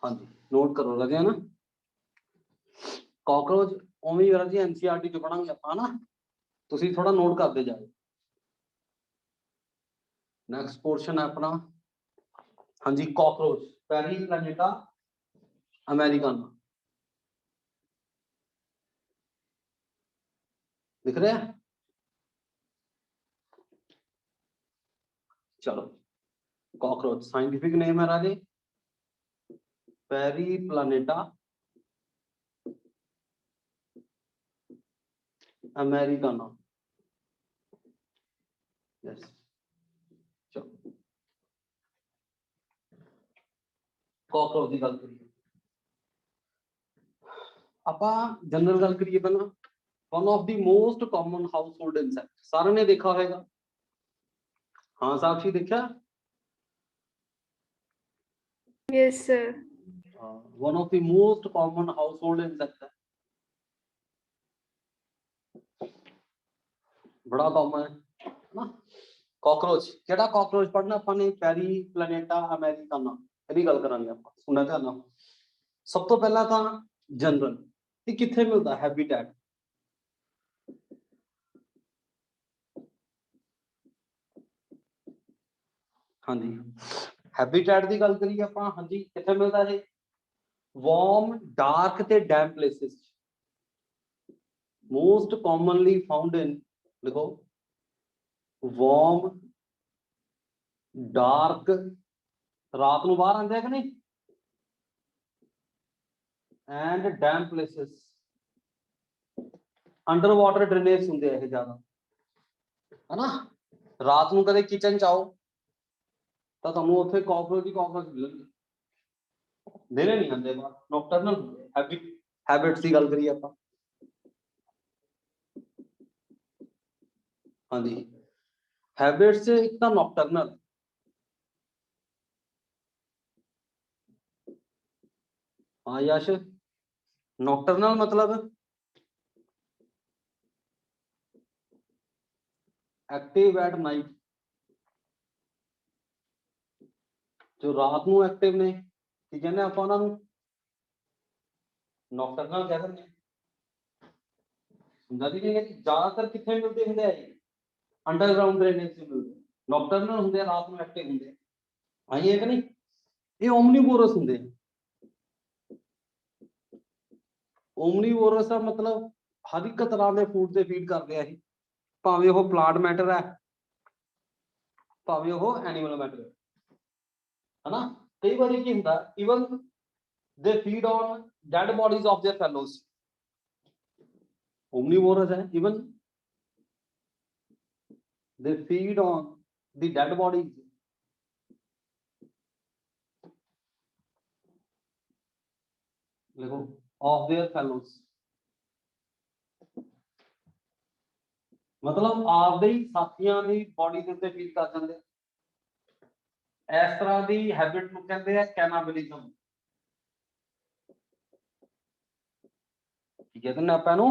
हाँ जी नोट करो लगे ना कॉकरोच उवें ही जी एनसीईआरटी च पढ़ांगे आपां ना तुसीं थोड़ा नोट करते जाओ। नेक्स्ट पोर्शन है अपना हाँ जी कॉकरोच पेरीप्लैनेटा अमेरिकाना दिख रहे हैं। चलो कॉकरोच साइंटिफिक नेम है राजे पेरीप्लैनेटा अमेरिकाना। यस चलो कॉकरोच की गल करिए आपां जनरल गल करिए पहला one of the most common house hold insect सारे ने देखा होगा। हाँ साक्षी देखा yes sir one of the most common house hold insect है बड़ा कॉमन है ना कॉकरोच केड़ा कॉकरोच पढ़ना अपने पेरीप्लैनेटा अमेरिकाना ਇਹਦੀ ਗੱਲ ਕਰਾਂਗੇ ਆਪਾਂ ਸੁਣਨਾ ध्यान ਨਾਲ सब तो पहला था जनरल ये किथे मिलता हैबिटेट हाँ जी हैबिटेट की गल करिए आप हाँ जी किथे मिलता है वार्म डार्क ते damp places most commonly found in लिखो वार्म डार्क रात ਨੂੰ ਬਾਹਰ ਆਂਦੇ ਆ ਕਿ ਨਹੀਂ and damp places under water drainage ਹੁੰਦੇ ਆ ਇਹ ਜ਼ਿਆਦਾ है ना रात ਨੂੰ ਕਦੇ ਕਿਚਨ ਚ ਆਓ ਤਾਂ ਤੁਹਾਨੂੰ ਉੱਥੇ ਕਾਕਰੋਚ ਹੀ ਕਾਕਰੋਚ ਮਿਲਣਗੇ ਦਿਨੇ ਨਹੀਂ ਆਉਂਦੇ ਬਾਹਰ ਨੋਕਟਰਨਲ ਹੁੰਦੇ हैबिट्स ਦੀ ਗੱਲ ਕਰੀਏ ਆਪਾਂ हाँ जी हैबिट्स एक ਤਾਂ नॉकटर्नल हाँ यश नॉकटर्नल मतलब एक्टिव एट नाइट जो रात ਨੂੰ एक्टिव ने की कहने ਆਪਾਂ ਉਹਨਾਂ ਨੂੰ नॉकटर्नल कह ਦਿੰਦੇ नदी ने ज्यादातर कितने मिलते हैं अंडरग्राउंड ड्रेनेज से मिलते नॉकटर्नल होंगे रात में एक्टिव होंगे आई है कि नहीं ये ओमनीवोरस होंगे ओमनीवोरस का मतलब हर एक तरह के फूड से फीड करते हैं भावें वो प्लांट मैटर है भावें वो एनिमल मैटर है ना कई बार की होंगे even they feed on dead bodies of their fellows omnivorous है even they feed on the dead bodies देखो of their fellows मतलब आपदे ही साथियां दी बॉडी दे उत्ते फीड कर जांदे इस तरह दी हैबिट नु कहंदे आ कैनाबिलिज्म ठीक है ना आपा नु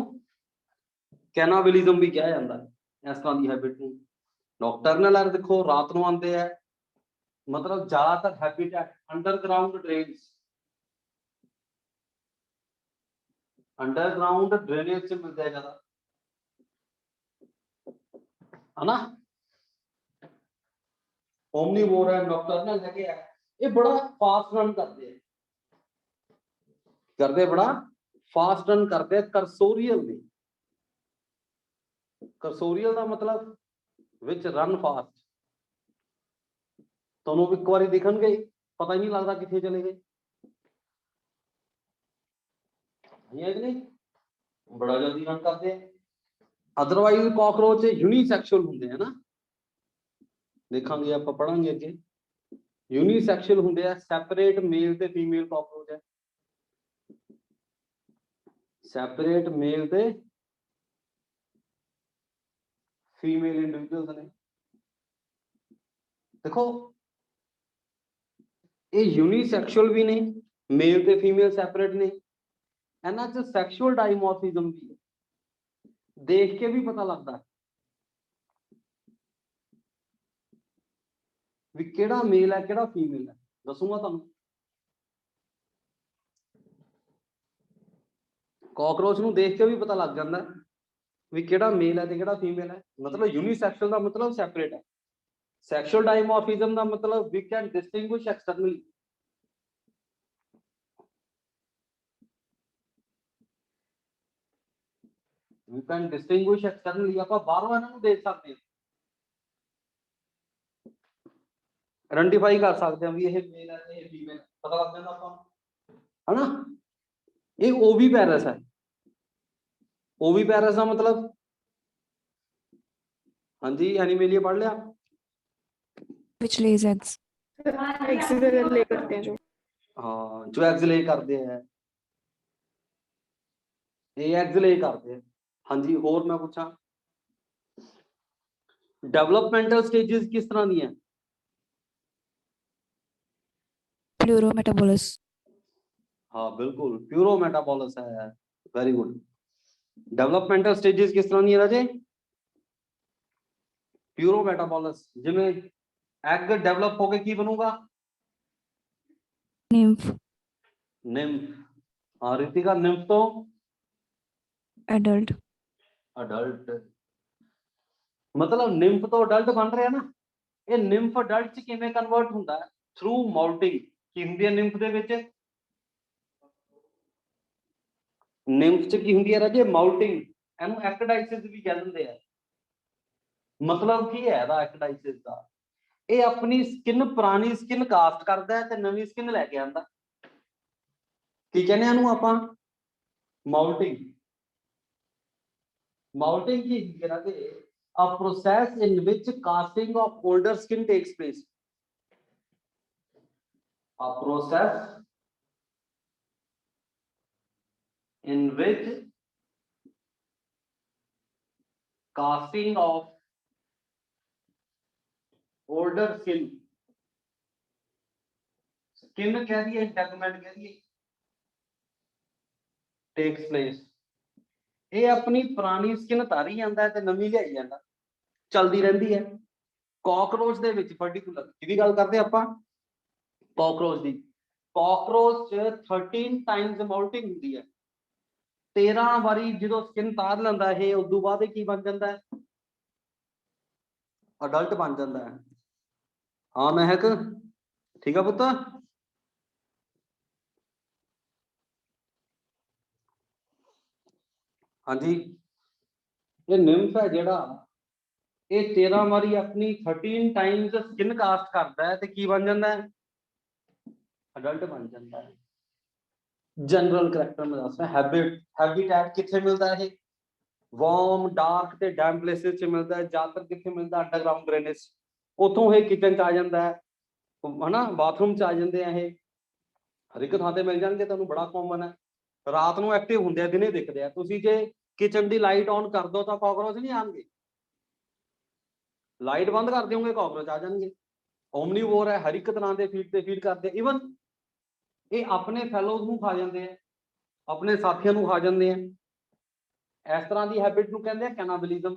कैनाबिलिज्म भी कहा जाता है इस तरह दी हैबिट नु नॉकटर्नल है देखो रात नु आंदे है मतलब ज्यादातर habitat underground drains underground drainage से मिलता है ज्यादा है ना ओमनीवोर है नॉकटर्नल है क्या ये बड़ा फास्ट रन करते बड़ा फास्ट रन करते करसोरियल नहीं करसोरियल का मतलब विच रन फास्ट ਤੁਹਾਨੂੰ ਇੱਕ ਵਾਰੀ ਦਿਖਣਗੇ ਪਤਾ ਹੀ ਨਹੀਂ ਲੱਗਦਾ ਕਿੱਥੇ ਚਲੇ ਗਏ ਇਹ ਕਿ ਨਹੀਂ ਬੜਾ ਜਲਦੀ ਰਨ ਕਰਦੇ ਆ ਅਦਰਵਾਈਜ਼ ਕਾਕਰੋਚ यूनिसेक्सुअल ਹੁੰਦੇ ਆ ਨਾ ਦੇਖਾਂਗੇ ਆਪਾਂ ਪੜਾਂਗੇ ਅੱਗੇ यूनिसेक्सुअल ਹੁੰਦੇ ਆ ਸੈਪਰੇਟ ਮੇਲ ਤੇ ਫੀਮੇਲ ਕਾਕਰੋਚ ਹੈ ਸੈਪਰੇਟ ਮੇਲ ਤੇ ਫੀਮੇਲ ਇੰਡੀਵਿਜੂਅਲਸ ਨੇ देखो ये यूनिसेक्सुअल भी नहीं मेल ते फीमेल सैपरेट नहीं इन्हां च सैक्सुअल डाइमॉर्फिज्म भी है देख के भी पता लगता है भी केड़ा मेल है केड़ा फीमेल है दसूंगा तुहानू ਕਾਕਰੋਚ ਨੂੰ ਦੇਖ ਕੇ ਵੀ ਪਤਾ ਲੱਗ ਜਾਂਦਾ ਵੀ ਕਿਹੜਾ ਮੇਲ ਹੈ ਤੇ ਕਿਹੜਾ ਫੀਮੇਲ ਹੈ। ਮਤਲਬ ਯੂਨੀਸੈਕਸ਼ੁਅਲ ਦਾ ਮਤਲਬ ਸੈਪਰੇਟ ਹੈ। ਸੈਕਸ਼ੁਅਲ ਡਾਇਮੋਰਫਿਜ਼ਮ ਦਾ ਮਤਲਬ we can distinguish externally. We can distinguish externally, ਆਪਾਂ ਬਾਹਰੋਂ ਇਹਨਾਂ ਨੂੰ ਦੇਖ ਸਕਦੇ ਹਾਂ, ਆਇਡੈਂਟੀਫਾਈ ਕਰ ਸਕਦੇ ਹਾਂ ਵੀ ਇਹ ਮੇਲ ਹੈ ਤੇ ਇਹ ਫੀਮੇਲ, ਪਤਾ ਲੱਗ ਜਾਂਦਾ ਆਪਾਂ ਨੂੰ, ਹਨਾ। ਇਹ ਓਵੀ ਪੈਰਸ ਹੈ। ਓਵੀ ਪੈਰਸ ਦਾ ਮਤਲਬ, ਹਾਂਜੀ ਐਨੀਮੇਲੀਆ पढ़ लिया। which lays eggs. एग्स वगैरह ले करते हैं जो। हाँ, जो एग्स ले करते हैं, ये एग्स ले करते हैं। हाँ जी, और मैं पूछा डेवलपमेंटल स्टेजेस किस तरह दी हैं? Pleurometabolic. हाँ बिल्कुल, प्यूरोमेटाबोलस है, वेरी गुड। डेवलपमेंटल स्टेजेस किस तरह दी है राजे? प्यूरोमेटाबोलस, जिमें एग डेवलप होके की बनूगा? Nymph. निम्फ। हाँ रितिका, निम्फ तो Adult. अडल्ट, मतलब निम्फ तो अडल्ट बन रहे हैं ना। ये निम्फ अडल्ट च किवें कन्वर्ट हुंदा है? Through moulting. की हुंदी है निम्फ दे विच? निम्फ च की हुंदी है राजे? माउल्टिंग। इहनूं एक्डाइसिस भी कह दिंदे आ। मतलब की है ਇਹਦਾ एक्डाइसिस ਦਾ? ਇਹ ਆਪਣੀ ਸਕਿਨ, ਪੁਰਾਣੀ ਸਕਿਨ ਕਾਸਟ ਕਰਦਾ ਹੈ ਤੇ ਨਵੀਂ ਸਕਿਨ ਲੈ ਕੇ ਆਂਦਾ। ਕੀ ਕਹਿੰਦੇ ਇਹਨੂੰ ਆਪਾਂ? ਮਾਊਲਟਿੰਗ। ਮਾਊਲਟਿੰਗ ਕੀ ਹੁੰਦੀ ਹੈ ਰਾਜੇ? A process in which casting of older skin takes place. A process in which casting of older skin, skin कह दिए, इंटेगमेंट कह दिए, takes place. ਇਹ ਆਪਣੀ ਪੁਰਾਣੀ ਸਕਿਨ ਤਾਰੀ ਜਾਂਦਾ ਤੇ ਨਵੀਂ ਲਿਆਈ ਜਾਂਦਾ, ਚਲਦੀ ਰਹਿੰਦੀ ਹੈ। ਕਾਕਰੋਚ ਦੇ ਵਿੱਚ ਪਾਰਟਿਕੂਲਰ ਜਿਹਦੀ ਗੱਲ ਕਰਦੇ ਆਪਾਂ, ਕਾਕਰੋਚ ਦੀ, ਕਾਕਰੋਚ 'ਚ 13 ਟਾਈਮਸ ਮੋਲਟਿੰਗ ਹੁੰਦੀ ਹੈ। 13 ਵਾਰੀ ਜਦੋਂ ਸਕਿਨ ਤਾਰ ਲੈਂਦਾ ਇਹ, ਉਦੋਂ ਬਾਅਦ ਇਹ ਕੀ ਬਣ ਜਾਂਦਾ ਹੈ? ਅਡਲਟ ਬਣ ਜਾਂਦਾ ਹੈ। ਹਾਂ ਮਹਿਕ, ਠੀਕ ਆ ਪੁੱਤ? ਹਾਂਜੀ, ਇਹ ਨਿੰਫ ਹੈ ਜਿਹੜਾ, ਇਹ 13 ਵਾਰੀ ਆਪਣੀ 13 ਟਾਈਮਸ ਸਕਿਨ ਕਾਸਟ ਕਰਦਾ ਹੈ ਤੇ ਕੀ ਬਣ ਜਾਂਦਾ ਹੈ? ਅਡਲਟ ਬਣ ਜਾਂਦਾ ਹੈ। ਜਨਰਲ ਕਰੈਕਟਰ ਮੈਂ ਦੱਸਦਾ। ਹੈਬਿਟੈਟ ਕਿੱਥੇ ਮਿਲਦਾ ਇਹ? ਵਾਰਮ, ਡਾਰਕ ਤੇ ਡੈਮ ਪਲੇਸਿਸ 'ਚ ਮਿਲਦਾ ਹੈ। ਜ਼ਿਆਦਾਤਰ ਕਿੱਥੇ ਮਿਲਦਾ? Underground drainage. ਉੱਥੋਂ ਇਹ ਕਿਚਨ 'ਚ ਆ ਜਾਂਦਾ ਹੈ, ਹਨਾ, ਬਾਥਰੂਮ 'ਚ ਆ ਜਾਂਦੇ ਆ ਇਹ, ਹਰ ਇੱਕ ਥਾਂ ਤੇ ਮਿਲ ਜਾਣਗੇ ਤੁਹਾਨੂੰ, ਬੜਾ ਕਾਮਨ ਹੈ। ਰਾਤ ਨੂੰ ਐਕਟਿਵ ਹੁੰਦੇ ਆ, ਦਿਨੇ ਦਿਖਦੇ ਆ। ਤੁਸੀਂ ਜੇ ਕਿਚਨ ਦੀ ਲਾਈਟ ਔਨ ਕਰ ਦੋ ਤਾਂ ਕਾਕਰੋਚ ਨਹੀਂ ਆਣਗੇ। ਲਾਈਟ ਬੰਦ ਕਰ ਦਿਓਗੇ, ਕਾਕਰੋਚ ਆ ਜਾਣਗੇ। ਓਮਨੀਵੋਰ ਹੈ, ਹਰ ਇੱਕ ਤਰ੍ਹਾਂ ਦੇ ਫੀਡ ਤੇ ਫੀਡ ਕਰਦੇ। ਇਵਨ ਇਹ ਆਪਣੇ ਫੈਲੋਜ਼ ਨੂੰ ਖਾ ਜਾਂਦੇ ਆ, ਆਪਣੇ ਸਾਥੀਆਂ ਨੂੰ ਖਾ ਜਾਂਦੇ ਆ। ਇਸ ਤਰ੍ਹਾਂ ਦੀ ਹੈਬਿਟ ਨੂੰ ਕਹਿੰਦੇ ਆ ਕੈਨਾਬਿਲਿਜ਼ਮ।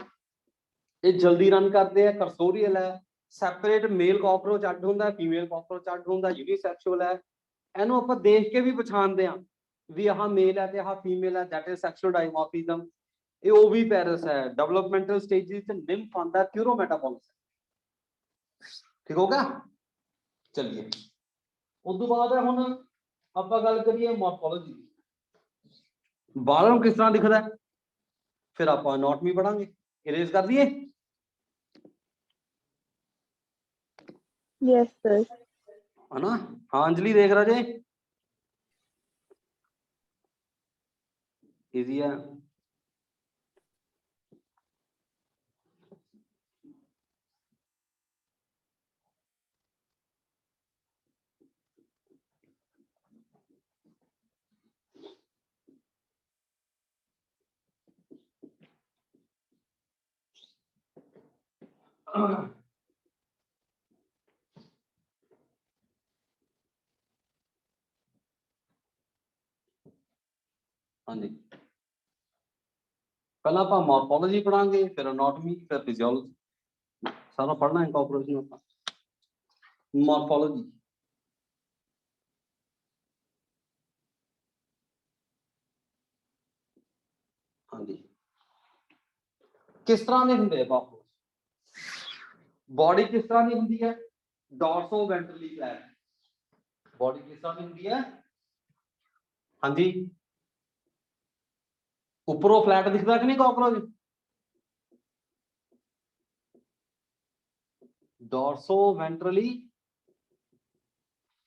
ਇਹ ਜਲਦੀ ਰਨ ਕਰਦੇ ਆ, ਕਰਸੋਰੀਅਲ ਹੈ, ਸੈਪਰੇਟ। ਮੇਲ ਕਾਕਰੋਚ ਅੱਡ ਹੁੰਦਾ, ਫੀਮੇਲ ਕਾਕਰੋਚ ਅੱਡ ਹੁੰਦਾ, ਯੂਨੀਸੈਕਸ਼ੁਅਲ ਹੈ। ਇਹਨੂੰ ਆਪਾਂ ਦੇਖ ਕੇ ਵੀ ਪਛਾਣਦੇ ਆ ਵੀ ਆਹ ਮੇਲ ਹੈ ਤੇ ਆਹ ਫੀਮੇਲ ਹੈ, ਦੈਟ ਇਜ਼ ਸੈਕਸ਼ੁਅਲ ਡਾਇਮੋਰਫਿਜ਼ਮ। ਇਹ ਓਵੀ ਪੈਰਸ ਹੈ। ਡਿਵੈਲਪਮੈਂਟਲ ਸਟੇजेस ਤੇ ਨਿੰਫ ਆਂਦਾ, ਪਿਊਰੋਮੈਟਾਬੋਲਿਸ। ਠੀਕ ਹੋ ਗਿਆ? ਚਲਿਏ ਉਦੋਂ ਬਾਅਦ ਹੁਣ ਆਪਾਂ ਗੱਲ ਕਰੀਏ ਮੋਰਫੋਲੋਜੀ ਦੀ। ਬਾਹਰੋਂ ਕਿਸ ਤਰ੍ਹਾਂ ਦਿਖਦਾ, ਫਿਰ ਆਪਾਂ ਐਨਾਟਮੀ ਪੜਾਂਗੇ। ਇਰੇਜ਼ ਕਰ ਦਈਏ? Yes sir. है ना? हाँ अंजलि देख रहा जे, इजी है। हाँ जी, पहला आप मॉर्फोलॉजी पढ़ांगे, फिर एनाटॉमी, फिर फिजियोलॉजी, सारा पढ़ना है कॉर्पोरेशन में। मॉर्फोलॉजी, किस तरह ਦੇ ਹੁੰਦੇ ਆ ਕੌਕਰੋਚ ਬੋਡੀ ਕਿਸ ਤਰ੍ਹਾਂ ਦੀ ਹੁੰਦੀ ਹੈ ਡੋਰਸੋ ਵੈਂਟਰਲੀ ਫਲੈਟ ਬੋਡੀ ਕਿਸ ਤਰ੍ਹਾਂ ਦੀ ਹੁੰਦੀ ਹੈ ਹਾਂਜੀ ਉੱਪਰੋਂ ਫਲੈਟ ਦਿਖਦਾ ਕਿ ਨਹੀਂ ਕੌਕਰੋਚ ਡੋਰਸੋ ਵੈਂਟਰਲੀ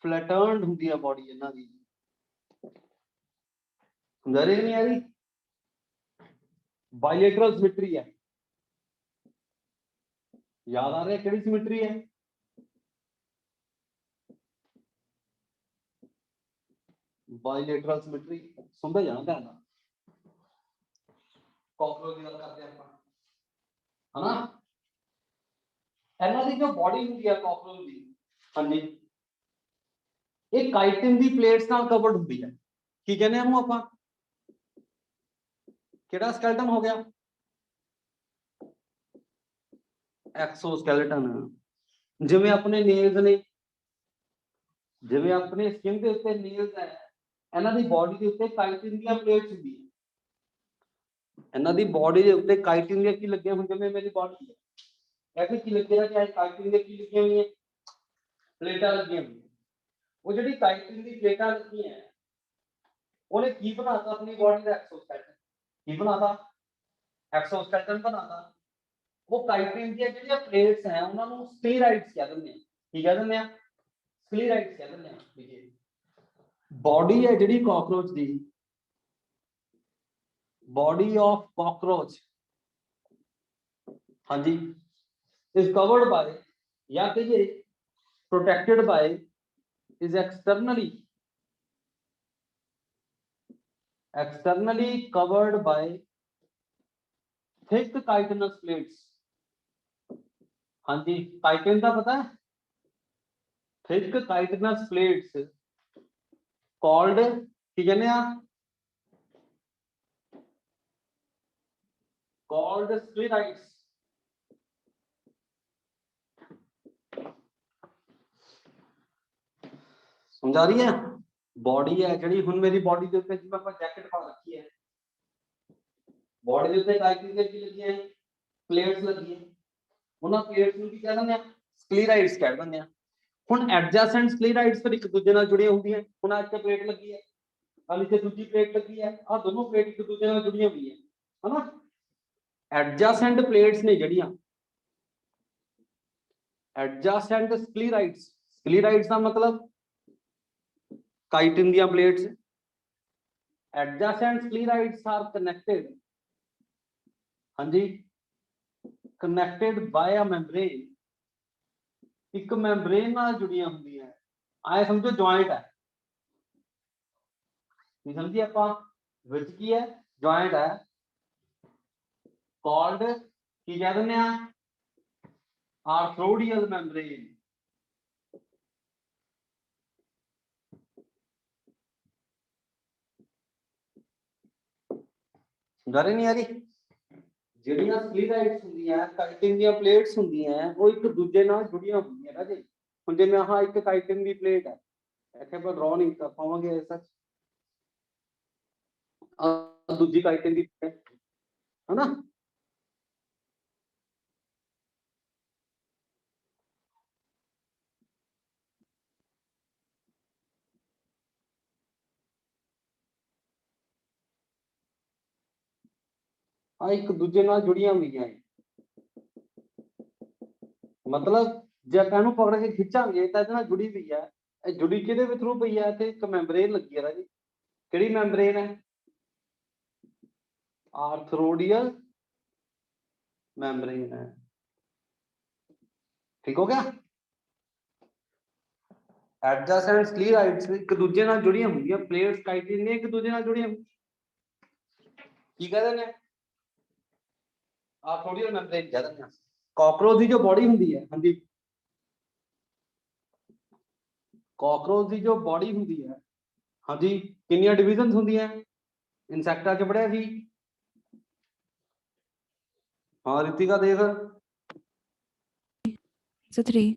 ਫਲੈਟਰਨਡ ਹੁੰਦੀ ਹੈ ਬੋਡੀ ਇਹਨਾਂ ਦੀ ਸਮਝ ਰਹੇ ਨਹੀਂ ਆ ਰਹੀ बाइलेटरल सिमेट्री है याद आ रहा है केड़ी सिमेट्री है बाइलेटरल सिमेट्री सुनते जाना ध्यान कॉकरोच की गल करते हैं अपन है ना ਇਹਨਾਂ ਦੀ ਜੋ ਬੋਡੀ ਹੁੰਦੀ ਹੈ ਕੌਕਰੋਚ ਦੀ ਹਾਂਜੀ ਇਹ ਕਾਈਟਿਨ ਦੀ ਪਲੇਟਸ ਨਾਲ ਕਵਰਡ ਹੁੰਦੀ ਹੈ ਕੀ ਕਹਿੰਦੇ ਆ ਇਹਨੂੰ ਆਪਾਂ ਕਿਹੜਾ ਸਕੈਲਟਨ ਹੋ ਗਿਆ एक्सोस्केलेटन जिवें अपने नेल्स ने जिवें अपने स्किन के उत्ते नेल्स है इन्हां दी बॉडी दे उत्ते काइटिन दी प्लेट्स हुंदी है इन्हां दी बॉडी दे उत्ते काइटिन दी की लगे हुण जिवें मेरी बॉडी है ऐसे की लगे चाहे काइटिन दी की लगी हुई है प्लेटां लगी हुई वो जिहड़ी काइटिन दी प्लेटां लगी है उन्हें की बनाता अपनी बॉडी दा एक्सोस्केलेटन की बनाता एक्सोस्केलेटन बनाता वो काइटिन दी ਜਿਹੜੀਆਂ प्लेट्स हैं ਉਹਨਾਂ ਨੂੰ स्क्लेराइड्स कह ਦਿੰਦੇ ਆ ਕੀ कह ਦਿੰਦੇ ਆ स्क्लेराइड्स कह ਦਿੰਦੇ ਆ देखिए बॉडी है ਜਿਹੜੀ cockroach the body of cockroach हाँ जी is covered by या कहिए protected by is externally covered by thick chitinous plates हाँ जी काइटिन का पता है थिक काइटिनस प्लेट्स कॉल्ड की कहने कॉल्ड स्क्लेराइड्स समझा रही है बॉडी है जी हुण मेरी बॉडी के ऊपर जिवें आपां जैकेट पा रखी है बॉडी के ऊपर काइटिन की लगी है प्लेट्स लगी है ਉਹਨਾਂ ਪਲੇਟਸ ਨੂੰ ਕੀ ਕਹਿ ਦਿੰਦੇ ਆ ਸਕਲੇਰਾइड्स ਕਹਿ ਦਿੰਦੇ ਆ ਹੁਣ ਐਡਜੈਸੈਂਟ ਸਕਲੇਰਾइड्स ਫਿਰ ਇੱਕ ਦੂਜੇ ਨਾਲ ਜੁੜੀਆਂ ਹੁੰਦੀਆਂ ਹੁਣ ਆ ਇੱਥੇ ਪਲੇਟ ਲੱਗੀ ਹੈ ਆ ਨੀਚੇ ਦੂਜੀ ਪਲੇਟ ਲੱਗੀ ਹੈ ਆ ਦੋਨੋਂ ਪਲੇਟ ਇੱਕ ਦੂਜੇ ਨਾਲ ਜੁੜੀਆਂ ਹੋਈਆਂ ਹਨਾ ਐਡਜੈਸੈਂਟ ਪਲੇਟਸ ਨੇ ਜਿਹੜੀਆਂ ਐਡਜੈਸੈਂਟ ਸਕਲੇਰਾइड्स ਦਾ ਮਤਲਬ ਕਾਈਟਿਨ ਦੀਆਂ ਪਲੇਟਸ ਐਡਜੈਸੈਂਟ ਸਕਲੇਰਾइड्स ਆਰ ਕਨੈਕਟਡ ਹਾਂਜੀ connected by a membrane एक membrane नाल जुड़ियां हुंदी है आए समझो जॉइंट है नहीं समझिए आपा विच की है जॉइंट है called की कह दिंदे आ आर्थ्रोडियल membrane समझ रहे नहीं आ रही ਜਿਹੜੀਆਂ ਸਕਲੇਰਾइड्स ਹੁੰਦੀਆਂ ਕਾਈਟਿਨ ਦੀਆਂ ਪਲੇਟਸ ਹੁੰਦੀਆਂ ਉਹ ਇੱਕ ਦੂਜੇ ਨਾਲ ਜੁੜੀਆਂ ਹੁੰਦੀਆਂ ਨਾ ਜੀ ਹੁਣ ਜਿਵੇਂ ਆਹ ਇੱਕ ਕਾਈਟਿਨ ਦੀ ਪਲੇਟ ਹੈ ਇੱਥੇ ਆਪਾਂ ਡਰਾ ਨਹੀਂ ਕਰ ਪਾਵਾਂਗੇ ਐਸਾ ਦੂਜੀ ਕਾਈਟਿਨ ਦੀ ਪਲੇਟ ਹੈ ਨਾ ਆ ਇੱਕ ਦੂਜੇ ਨਾਲ ਜੁੜੀਆਂ ਹੋਈਆਂ मतलब ਜੇ ਆਪਾਂ ਇਹਨੂੰ ਪਕੜ ਕੇ ਖਿੱਚਾਂਗੇ ਤਾਂ ਇਹਦੇ ਨਾਲ ਜੁੜੀ ਹੋਈ ਹੈ ਇਹ ਜੁੜੀ ਕਿਹਦੇ ਥਰੂ ਪਈ ਹੈ ਤੇ ਇੱਕ ਮੈਂਬਰੇਨ ਲੱਗੀ ਹੈ ਰਾਜੀ ਕਿਹੜੀ ਮੈਂਬਰੇਨ ਹੈ आर्थ्रोडियल मेम्ब्रेन है ठीक हो गया एडजेसेंट स्क्लेराइड्स एक दूसरे नाल जुड़ियां होंदियां प्लेट्स काइटिन ने एक दूसरे नाल जुड़ियां की कहते हैं आर्थ्रोडियल मेम्ब्रेन कहते हैं कॉकरोच की जो बॉडी होंदी है हां जी कॉकरोच की जो बॉडी होंदी है हां जी कितनी डिविजन्स होंदियां इंसेक्टा च पढ़िया सी हाँ रितिका देख So 3.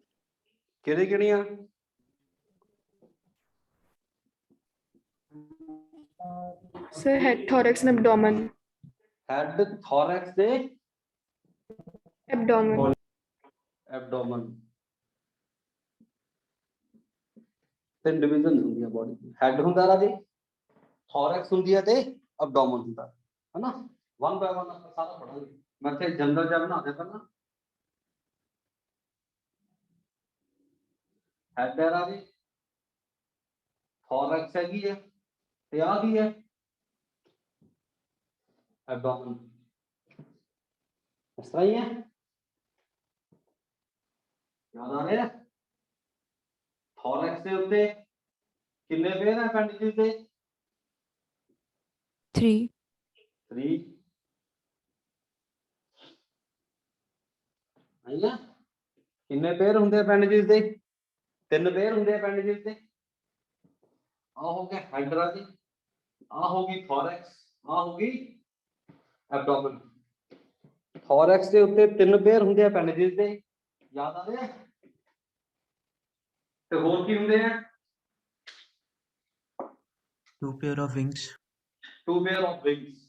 किहड़े किहड़ियां Sir, head, thorax and abdomen. Head thorax दे abdomen, एब्डोमन। तीन डिवीजन ਹੁੰਦੀ ਆ ਬੋਡੀ ਦੀ। ਹੈਡ ਹੁੰਦਾ ਰਾਜੇ, ਥੋਰੈਕਸ ਹੁੰਦੀ ਹੈ ਤੇ ਐਬਡੋਮਨ ਹੁੰਦਾ ਹੈ ਨਾ। वन बाय वन ਆਪਾਂ ਸਾਰਾ ਪੜਾਂਗੇ। ਮੈਂ ਤੇ ਜਨਰਲ ਜਿਹਾ ਬਣਾ ਦਿੰਦਾ ਨਾ। ਹੈਡ ਹੈ ਰਾਜੇ, ਥੋਰੈਕਸ ਹੈਗੀ ਹੈ ਤੇ ਆ ਕੀ ਹੈ ਐਬਡੋਮਨ। ਇਸ ਤਰ੍ਹਾਂ ਹੀ ਹੈ, याद आ रहा है। थॉरैक्स के उत्ते कितने पेयर हैं अपेंडिसेस के? 3. 3। नहीं है, कितने पेयर होंगे अपेंडिसेस के? 3 पेयर होंगे अपेंडिसेस के। आ हो गया हेड राजी, आ होगी थॉरैक्स, आ होगी एब्डोमेन। थॉरैक्स के उत्ते 3 पेयर होंगे अपेंडिसेस के, याद आ रहा है। तो होर की होंगे हैं? 2 pair of wings. 2 pair of wings।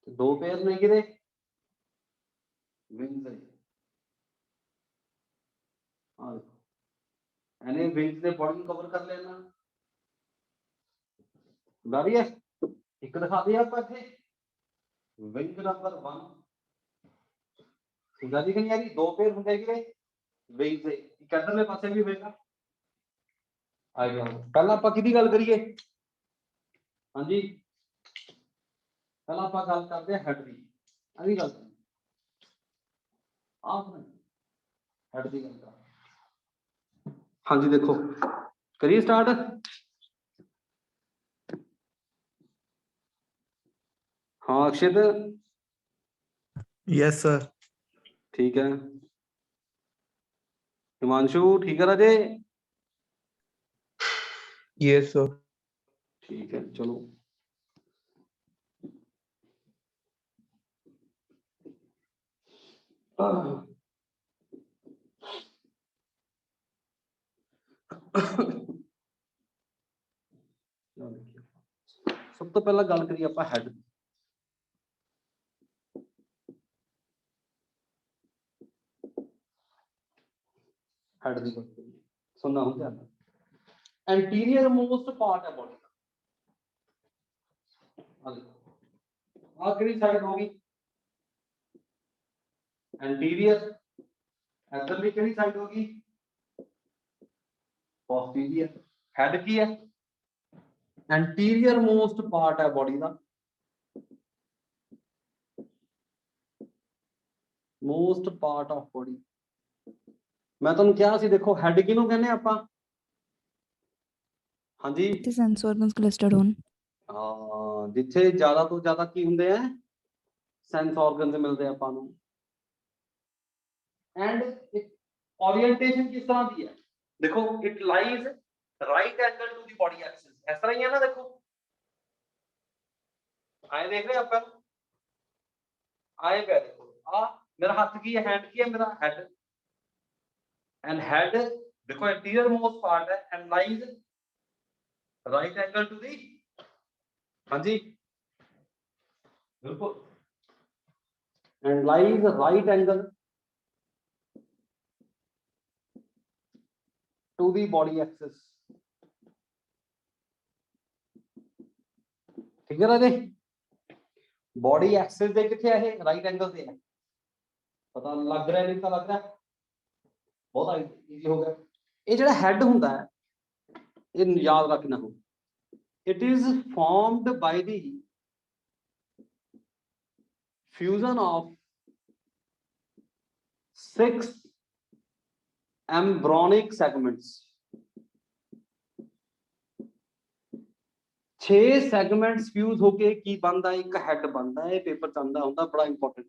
तो 2 पेयर नहीं गिरे विंग्स है। हाँ देखो यानी विंग्स ने बॉडी कवर कर लेना। गाड़ी है एक दिखा दिया आपको इथे विंग नंबर 1। ठीक है जी, नहीं यारी 2 पेयर होंगे गिरे विंग से, एक इधरले पासे भी होएगा। आ गया पहला ਆਪਾਂ ਕਿਹਦੀ ਗੱਲ ਕਰੀਏ? ਹਾਂਜੀ ਪਹਿਲਾਂ ਆਪਾਂ ਗੱਲ ਕਰਦੇ ਹਾਂ ਹੈਡ ਦੀ। ਅਗਲੀ ਗੱਲ ਆਪ ਹੈਡ ਦੀ ਗੱਲ ਕਰ। ਹਾਂਜੀ ਦੇਖੋ करिए स्टार्ट। हाँ अक्षित Yes, sir. ठीक है, हिमांशु ठीक है राजे? Yes, sir. ठीक है चलो। सब तो पहला गल करिए आप हैड। हेड की बात करिए, सुनना हो ध्यान। एंटीरियर मोस्ट पार्ट है बॉडी का। आ किहड़ी साइड होगी? एंटीरियर। इधरली किहड़ी साइड होगी? पोस्टीरियर। हेड की है एंटीरियर मोस्ट पार्ट है बॉडी का। Most part of body. मैं तुहानू कहा सी देखो हेड किहनू कहने आपां? हाँ जी The sense organs clustered on. हाँ जिथे ज्यादा तो ज्यादा की हुंदे हैं सेंस ऑर्गन्स मिलते हैं आपां नू। एंड ओरिएंटेशन किस तरह की है देखो, it lies right angle to the body axis. इस तरह ही है ना, देखो आए देख रहे हैं आप, आए पे देखो आ मेरा हाथ की है, हैंड की है, मेरा हेड। एंड हेड देखो एंटीरियर मोस्ट पार्ट है and lies right angle to the. हाँ जी बिल्कुल, and lies right angle to the body axis. ठीक है राजे, बॉडी एक्सिस दे किथे है, राइट एंगल से है। पता लग रहा है? नहीं पता लग रहा है? बहुत इजी हो गया। ये जो हेड हुंदा है ये याद रखना हो, it is formed by the fusion of 6 embryonic segments. 6 segments fuse होके की बनता है, एक हेड बनता है। पेपर चलता होंदा बड़ा इंपॉर्टेंट।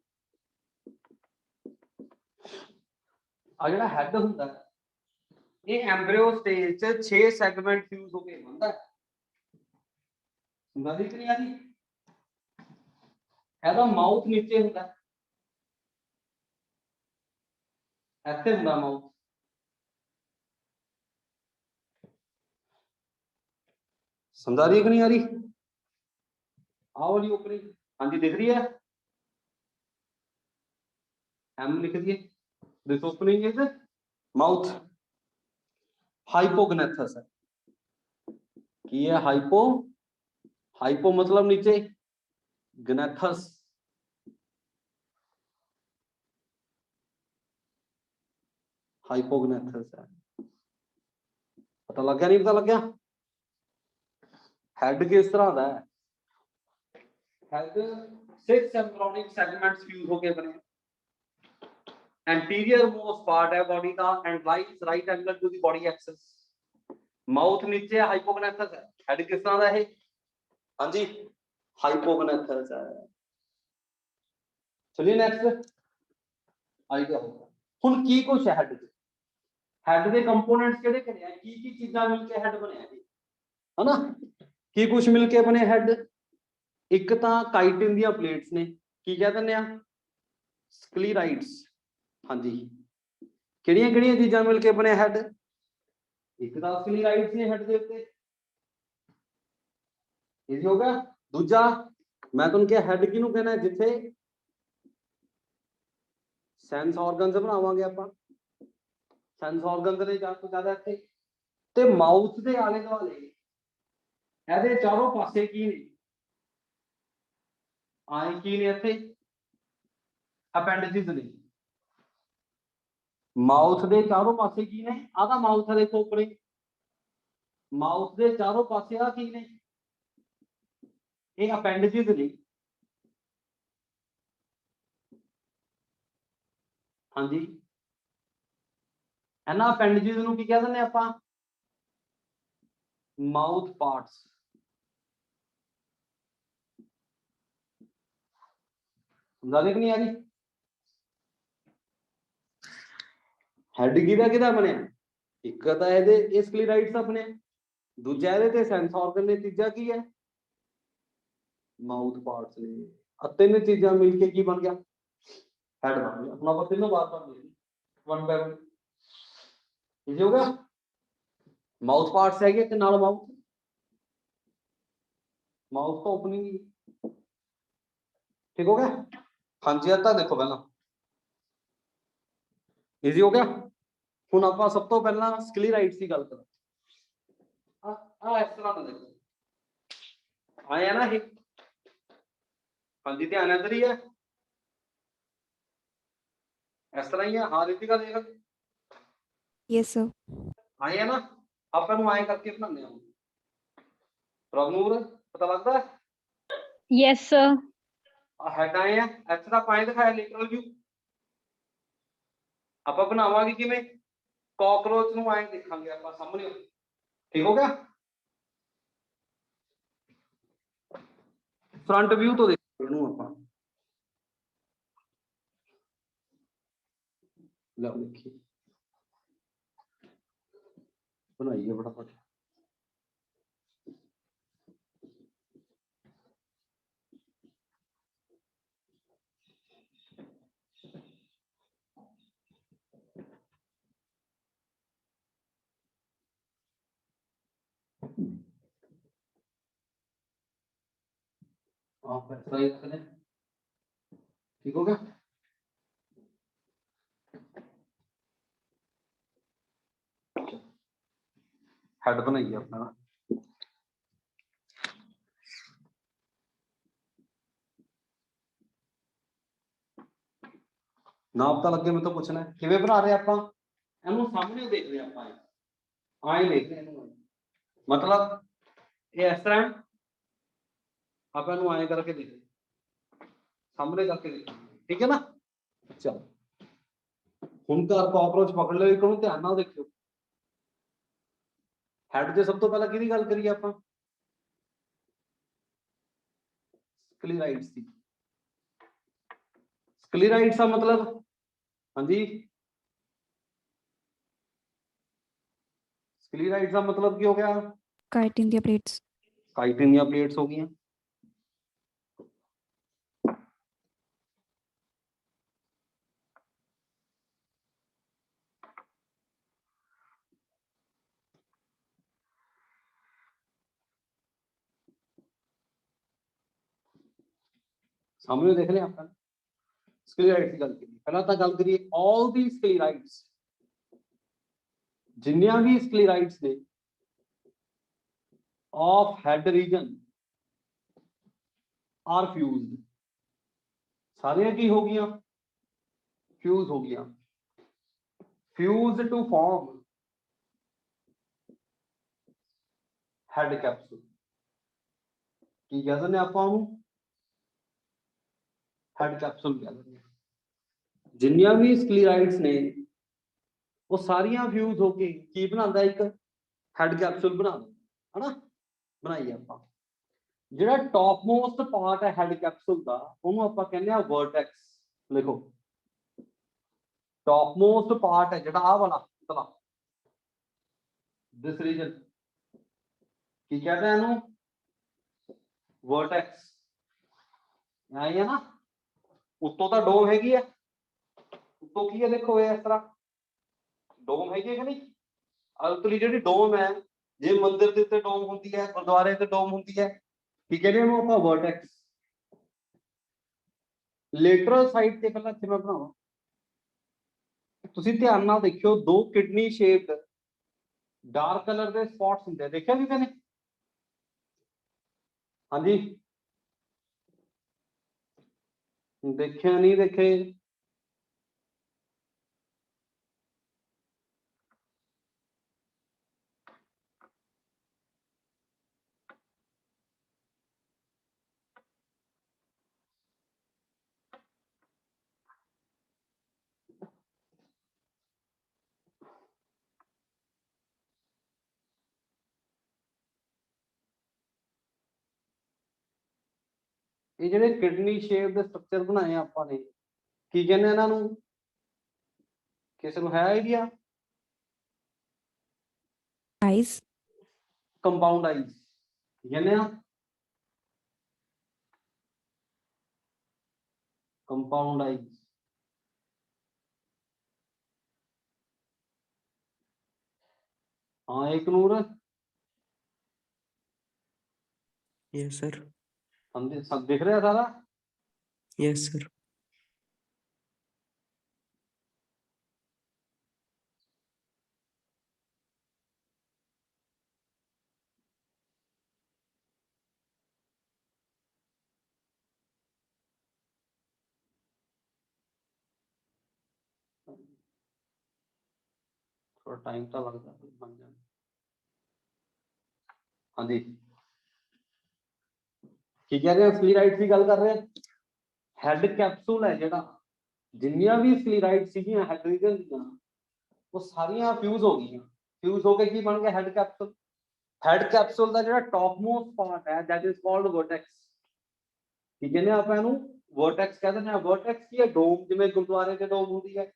आ जिहड़ा हेड हुंदा है ये एम्ब्रियो स्टेज च 6 सेगमेंट फ्यूज होके बनता है। सुनदा नहीं आ रही? ਇਹਦਾ ਮਾਊਥ ਨੀਚੇ ਹੁੰਦਾ, ਇੱਥੇ ਹੁੰਦਾ ਮਾਊਥ। समझ आ रही है कि नहीं आ रही? आओ वाली ओपनिंग, हाँ जी दिख रही है, एम लिख दिए। This opening is mouth. Hypognathous है कि ये हाइपो, हाइपो मतलब नीचे, ग्नेथस हाइपोग्नेथस है। पता लग गया नहीं पता लग गया? हेड किस तरह का है? हेड 6 एम्ब्रियोनिक सेगमेंट्स फ्यूज होके बने। एंटीरियर मोस्ट पार्ट है बॉडी का and lies right angle to the body axis. Mouth नीचे हाइपोग्नेथस है, हेड किस तरह का है? हाँ जी हाइपोग्नेथस है। चलिए नेक्स्ट आइडिया होगा हुन की कुछ है हेड हेड के कंपोनेंट्स ਕਿਹੜੇ ਕਿਹੜੇ ਆ ਕੀ ਚੀਜ਼ਾਂ ਮਿਲ ਕੇ ਹੈਡ ਬਣਿਆ ਜੀ ਹਨਾ ਕੀ ਕੁਝ ਮਿਲ ਕੇ ਬਣੇ ਹੈਡ ਇੱਕ ਤਾਂ ਕਾਈਟਿਨ ਦੀਆਂ ਪਲੇਟਸ ਨੇ ਕੀ ਕਹਿ ਦਿੰਦੇ ਆ ਸਕਲੀਰਾਈਡਸ ਹਾਂਜੀ ਕਿਹੜੀਆਂ ਕਿਹੜੀਆਂ ਚੀਜ਼ਾਂ ਮਿਲ ਕੇ ਬਣੇ ਹੈਡ ਇੱਕ ਤਾਂ ਸਕਲੀਰਾਈਡਸ ਨੇ ਹੈਡ ਦੇ ਉੱਤੇ ਇਹ ਹੋ ਗਿਆ ਦੂਜਾ ਮੈਂ ਤੁਹਾਨੂੰ ਕਿਹਾ ਹੈਡ ਕਿਹਨੂੰ ਕਹਿੰਦਾ ਜਿੱਥੇ ਸੈਂਸ ਆਰਗਨਸ ਬਣਾਵਾਂਗੇ ਆਪਾਂ ਸੈਂਸ ਆਰਗਨਸ ਦੇ ਜ਼ਿਆਦਾ ਤੋਂ ਜ਼ਿਆਦਾ ਇੱਥੇ ਤੇ ਮਾਊਥ ਦੇ ਆਲੇ ਦੁਆਲੇ ਇਹਦੇ ਚਾਰੋਂ ਪਾਸੇ ਕੀ ਨੇ ਆਏ ਕੀ ਨੇ ਇੱਥੇ ਅਪੈਂਡੇजेस ਨੇ ਮਾਊਥ ਦੇ ਚਾਰੋਂ ਪਾਸੇ ਕੀ ਨੇ ਆਹ ਮਾਊਥ ਹੈ ਦੇਖੋ ਉੱਪਰੇ ਮਾਊਥ ਦੇ ਚਾਰੋਂ ਪਾਸੇ ਆ ਕੀ ਨੇ ਇਹ ਅਪੈਂਡੇजेस ਨੇ ਹਾਂਜੀ ਇਹਨਾਂ ਅਪੈਂਡੇजेस ਨੂੰ ਕੀ ਕਹਿ ਦਿੰਦੇ ਆਪਾਂ ਮਾਊਥ ਪਾਰਟਸ ਸਮਝਾ ਦੇ ਕਿ ਨਹੀਂ ਆ ਰਹੀ ਹੈਡ ਕਿਹਦਾ ਬਣਿਆ ਇੱਕ ਤਾਂ ਇਹਦੇ ਇਹ ਸਕਲੀਰਾਈਡਸ ਦਾ ਬਣਿਆ ਦੂਜਾ ਇਹਦੇ ਤੇ ਸੈਂਸ ਆਰਗਨ ਨੇ ਤੀਜਾ ਕੀ ਹੈ ਮਾਊਥ ਪਾਰਟਸ ਨੇ ਤਿੰਨ ਚੀਜ਼ਾਂ ਮਿਲ ਕੇ ਕੀ ਬਣ ਗਿਆ ਹੈਡ ਬਣ ਗਿਆ ਹੁਣ ਆਪਾਂ ਤਿੰਨੋਂ ਬਾਤ ਕਰ ਲਈ वन बाय वन इजी हो गया माउथ पार्ट्स है कि नाल माउथ माउथ तो ओपनिंग ठीक हो गया हाँ जी आता देखो पहला इजी हो गया हुन आपां सब तो पहला स्क्लेराइड्स की गल करा आ इस तरह ना देखो आया ना ये हाँ जी ध्यान इधर ही है इस तरह ही है हाँ रितिका देख Yes, sir. आए है ना आप आए करके बनाने प्रभनूर पता लगता है Yes, sir. हेड आए हैं इस तरह पाए दिखाया लेटरल व्यू ਆਪਾਂ ਬਣਾਵਾਂਗੇ ਕਿਵੇਂ ਕਾਕਰੋਚ ਨੂੰ ਐਂ ਦੇਖਾਂਗੇ ਆਪਾਂ ਸਾਹਮਣੇ ਠੀਕ ਹੋ ਗਿਆ ਫਰੰਟ ਵਿਊ ਤੋਂ ਦੇਖਾਂਗੇ ਇਹਨੂੰ ਆਪਾਂ ਲਓ ਦੇਖੀ ਬਣਾਈਏ ਫਟਾਫਟ आप ऐसा ही करें ठीक हो गया हेड बनाइए अपना ना पता लगे मैं तो पूछना है किवें बना रहे ਆਪਾਂ ਇਹਨੂੰ ਸਾਹਮਣੇ ਦੇਖ ਰਹੇ ਆਪਾਂ ਆਏ ਦੇਖ ਰਹੇ ਇਹਨੂੰ मतलब ये इस तरह आप ਇਹਨੂੰ ਆਏ करके देख सामने करके देख ठीक है ना चलो ਹੁਣ ਤਾਂ ਕਾਕਰੋਚ ਪਕੜ ਲਿਆ ਇੱਕ ਨੂੰ ਧਿਆਨ ਨਾਲ ਦੇਖਿਓ ਹੈਡ ਤੇ ਸਭ ਤੋਂ ਪਹਿਲਾਂ ਕਿਹਦੀ ਗੱਲ ਕਰੀਏ ਆਪਾਂ ਸਕਲੀਰਾइड्स ਦੀ ਸਕਲੀਰਾइड्स ਦਾ मतलब ਹਾਂਜੀ ਸਕਲੀਰਾइड्स ਦਾ मतलब ਕੀ ਹੋ ਗਿਆ Chitin the plates. काइटिन ਦੀਆਂ ਪਲੇਟਸ ਹੋ ਗਈਆਂ ਸਾਹਮਣੇ ਦੇਖ ਲਿਆ ਆਪਾਂ ਸਕਲੇਰਾਈਡ ਦੀ ਗੱਲ ਕੀਤੀ। ਪਹਿਲਾਂ ਤਾਂ ਗੱਲ ਕਰੀਏ all the sclerites, ਜਿੰਨੀਆਂ ਵੀ ਸਕਲੇਰਾਈਡਸ ਨੇ of head region are fused, ਸਾਰੀਆਂ ਕੀ ਹੋ ਗਈਆਂ? fuse ਹੋ ਗਈਆਂ। fused to form head capsule, ਕੀ ਕਹਿ ਦਿੰਦੇ ਆਪਾਂ ਉਹਨੂੰ? ਹੈਡ ਕੈਪਸੂਲ ਕਹਿ ਦਿੰਦੇ ਹਾਂ। ਜਿੰਨੀਆਂ ਵੀ ਸਕਲੇਰਾਈਡਸ ਨੇ ਉਹ ਸਾਰੀਆਂ ਫਿਊਜ਼ ਹੋ ਕੇ ਕੀ ਬਣਾਉਂਦਾ? ਇੱਕ ਹੈਡ ਕੈਪਸੂਲ ਬਣਾਉਂਦਾ, ਹਨਾ? ਬਣਾਈਏ ਆਪਾਂ। ਜਿਹੜਾ ਟੌਪ ਮੋਸਟ ਪਾਰਟ ਹੈ ਹੈਡ ਕੈਪਸੂਲ ਦਾ, ਉਹਨੂੰ ਆਪਾਂ ਕਹਿੰਦੇ ਆ ਵਰਟੈਕਸ। ਲਿਖੋ, ਟੌਪ ਮੋਸਟ ਪਾਰਟ ਹੈ ਜਿਹੜਾ ਆਹ ਵਾਲਾ ਇਤਲਾ, ਦਿਸ ਰੀਜਨ, ਕੀ ਕਹਿੰਦੇ ਆ ਇਹਨੂੰ? ਵਰਟੈਕਸ। ਆਈ ਹੈ ਨਾ? ਉੱਤੋਂ ਤਾਂ ਡੋਮ ਹੈਗੀ ਆ, ਉੱਤੋਂ ਕੀ ਹੈ ਦੇਖੋ ਇਹ ਇਸ ਤਰ੍ਹਾਂ ਡੋਮ ਹੈਗੀ ਹੈ ਕਿ ਨਹੀਂ? ਉਤਲੀ ਜਿਹੜੀ ਡੋਮ ਹੈ, ਜੇ ਮੰਦਿਰ ਦੇ ਉੱਤੇ ਡੋਮ ਹੁੰਦੀ ਹੈ, ਗੁਰਦੁਆਰੇ ਤੇ ਡੋਮ ਹੁੰਦੀ ਹੈ, ਕੀ ਕਹਿੰਦੇ ਉਹਨੂੰ ਆਪਾਂ? ਵਰਟੈਕਸ। ਲੇਟਰਲ ਸਾਈਡ ਤੇ ਪਹਿਲਾਂ ਇੱਥੇ ਮੈਂ ਬਣਾਵਾਂ, ਤੁਸੀਂ ਧਿਆਨ ਨਾਲ ਦੇਖਿਓ, ਦੋ ਕਿਡਨੀ ਸ਼ੇਪਡ ਡਾਰਕ ਕਲਰ ਦੇ ਸਪੌਟਸ ਹੁੰਦੇ ਆ, ਦੇਖਿਆ ਕਿਸੇ ਨੇ? ਹਾਂਜੀ, ਦੇਖਿਆ ਨਹੀਂ ਦੇਖੇ? ਇਹ ਜਿਹੜੇ ਕਿਡਨੀ ਸ਼ੇਪ ਦੇ ਸਟਰਕਚਰ ਬਣਾਏ ਆ ਆਪਾਂ ਨੇ, ਕੀ ਕਹਿੰਦੇ ਇਹਨਾਂ ਨੂੰ? ਕਿਸੇ ਨੂੰ ਹੈ ਆਈਡੀਆ? Eyes. ਕੰਪਾਊਂਡ ਆਈਜ਼ ਕਹਿੰਦੇ ਆ। Compound eyes. हाँ एक नूर, Yes, sir. हम सब दिख रहा है सारा? Yes, sir. थोड़ा टाइम तो लगता है बन जाने। हाँ जी, की कह रहे हैं? स्क्लेराइड्स की गल कर रहे हैं। हैड कैप्सूल है जेड़ा, जिन्नियां भी स्क्लेराइड सीगियां हैड रीजन दियां, वो सारियां फ्यूज हो गई। फ्यूज होके की बन गया? Had capsule. हैड कैप्सूल ਦਾ ਜਿਹੜਾ ਟੌਪ ਮੋਸਟ ਪਾਰਟ ਹੈ, that is called vertex। ਕੀ ਕਹਿੰਦੇ ਆਪਾਂ ਇਹਨੂੰ? vertex ਕਹਿੰਦੇ ਨੇ। vertex ਕੀ ਹੈ? ਡੋਮ, ਜਿਵੇਂ ਗੁਰਦੁਆਰੇ ਤੇ ਡੋਮ ਹੁੰਦੀ ਹੈ।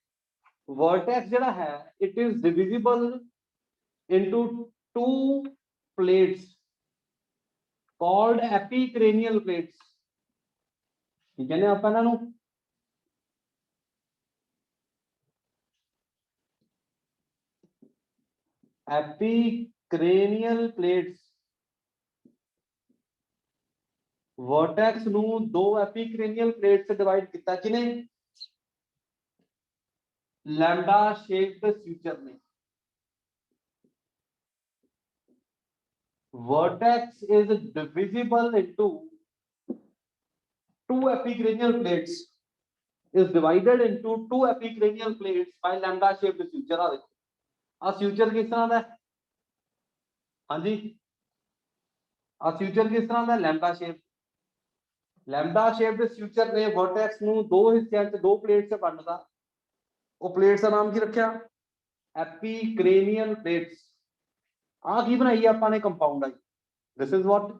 vertex ਜਿਹੜਾ ਹੈ, it is divisible into two plates called epicranial plates। ਕੀ ਕਹਿੰਦੇ ਆਪਾਂ ਇਹਨਾਂ ਨੂੰ? epicranial plates। वर्टेक्स ਨੂੰ ਦੋ एपिक्रेनियल प्लेट से डिवाइड ਕੀਤਾ ਕਿਨੇ? लैम्डा शेप्ड फ्यूचर ने। Vertex is divisible into two epicranial plates, is divided into two epicranial plates by lambda shaped suture। ਆ ਦੇਖੋ, ਆ suture ਕਿਸ ਤਰ੍ਹਾਂ ਦਾ ਹੈ? ਹਾਂਜੀ, ਆ suture ਕਿਸ ਤਰ੍ਹਾਂ ਦਾ? lambda shape। Lambda shaped suture ने वर्टेक्स ਨੂੰ ਦੋ ਹਿੱਸਿਆਂ 'ਚ, ਦੋ ਪਲੇਟ 'ਚ ਵੰਡਦਾ। ਉਹ ਪਲੇਟਸ ਦਾ ਨਾਮ ਕੀ ਰੱਖਿਆ? ਐਪੀਕ੍ਰੇਨੀਅਲ ਪਲੇਟਸ। ਆ ਕੀ ਬਣਾਈ ਆਪਾਂ ਨੇ? Compound I. This is what.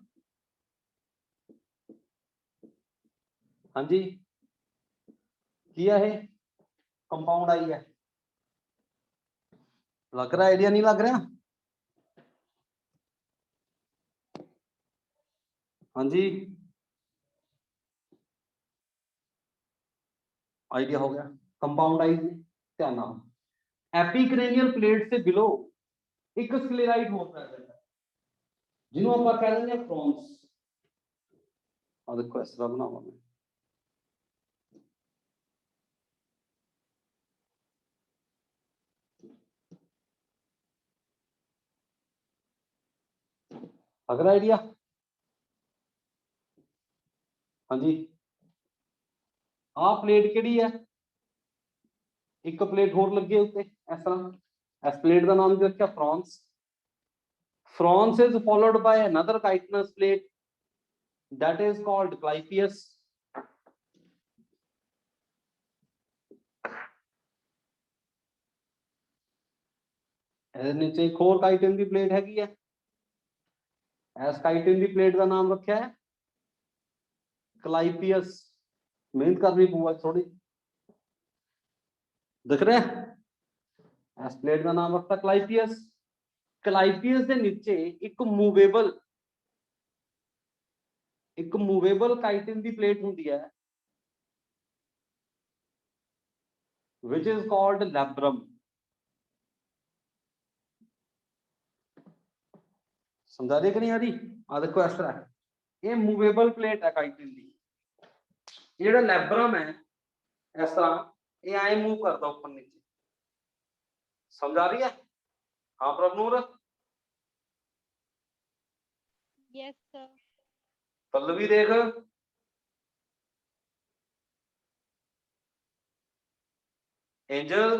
ਹਾਂਜੀ, ਕੀ ਹੈ ਇਹ? ਕੰਪਾਊਂਡ ਆਈ ਹੈ। ਲੱਗ ਰਿਹਾ ਆਈਡੀਆ? ਨਹੀਂ ਲੱਗ ਰਿਹਾ? ਹਾਂਜੀ, आइडिया हो गया? कंपाउंड आइज ने, ध्यान नाल। एपिक्रेनियल प्लेट से बिलो एक स्क्लेराइड हो प्रेजेंट है, जिन्हों आप कह देंगे फ्रॉन्स। आ देखो इस तरह बनावा मैं, अगर आइडिया, हाँ जी। आ प्लेट केड़ी है, एक प्लेट होर लगी उत्ते इस तरह, इस प्लेट का नाम की रखा France. France is followed by another chitinous plate that is called Clypeus. ਇਹਦੇ नीचे एक होर chitin की प्लेट हैगी है, इस chitin की प्लेट का नाम रखा है Clypeus। मेहनत करनी पऊगा थोड़ी, दिख रहा है, इस प्लेट का नाम रखता Clypeus। Clypeus के नीचे एक मूवेबल chitin की प्लेट होती है which is called labrum। समझा रही कि नहीं आ रही? आ देखो इस तरह है, ये मूवेबल प्लेट है chitin की, ये जो लैब्रम है इस तरह ये आए मूव करता ऊपर नीचे, समझ आ रही है? हाँ प्रभनूर, Yes, sir. पल्लवी देख, एंजल,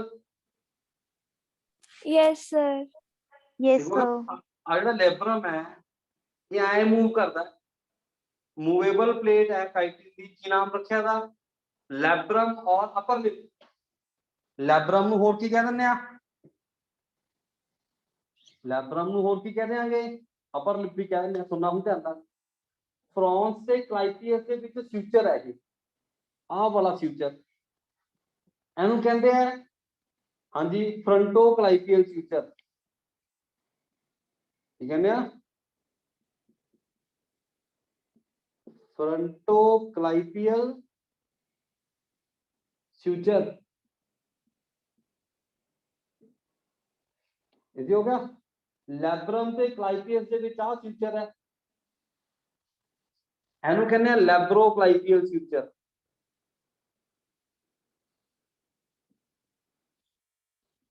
Yes, sir. Yes, देखो sir. आ जो लैब्रम है ये आए मूव करता है, मूवेबल प्लेट है chitin की, की नाम रखा था लैब्रम और अपर लिप। लैब्रम ਨੂੰ ਹੋਰ ਕੀ ਕਹਿ ਦਿੰਦੇ ਆ, लैब्रम ਨੂੰ ਹੋਰ ਕੀ ਕਹਿ ਦਿਆਂਗੇ, ਅਪਰ ਲਿਪ ਵੀ ਕਹਿ ਦਿੰਦੇ ਆ, ਸੁਣਨਾ ਹੁਣ ਧਿਆਨ ਨਾਲ। फ्रांस ਤੇ ਕਲਾਈਪੀਅਸ ਦੇ ਵਿੱਚ ਫਿਊਚਰ ਹੈ ਇਹ, ਆਹ ਵਾਲਾ ਫਿਊਚਰ ਇਹਨੂੰ ਕਹਿੰਦੇ ਆ, ਹਾਂਜੀ ਫਰੰਟੋ ਕਲਾਈਪੀਅਲ ਫਿਊਚਰ ਕੀ ਕਹਿੰਦੇ ਆ, फ्रंटो क्लाइपियल फ्यूचर, ये हो गया। लैब्रम से क्लाइपियस के बीच आ फ्यूचर है, एनु कहने हैं लैब्रो क्लाइपियल फ्यूचर।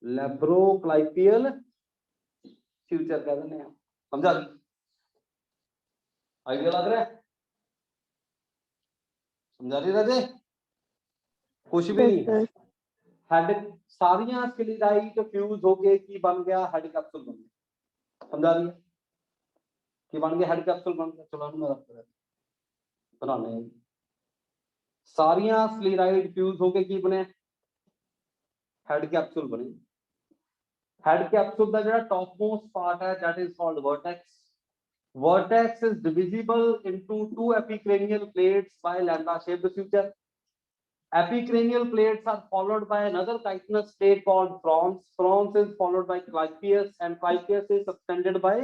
लैब्रो क्लाइपियल फ्यूचर कह देने हैं, समझा? आइडिया लग रहा है? समझा रही राजे? कुछ भी Yes, नहीं है, sir. हेड सारियां स्क्लेराइड फ्यूज होके की बन गया हेड कैप्सूल बन गया, समझा रही है? कि बन गया हेड कैप्सूल बन गया, चलो मैं बनाने हैं। सारियां स्क्लेराइड फ्यूज होके की बने हेड कैप्सूल बने। हेड कैप्सूल का जो टॉप मोस्ट पार्ट है that is called vertex. Vertex is divisible into two epicranial plates by lambda shaped suture. Epicranial plates are followed by another chitinous plate called frons. Frons is followed by clypeus and clypeus is suspended by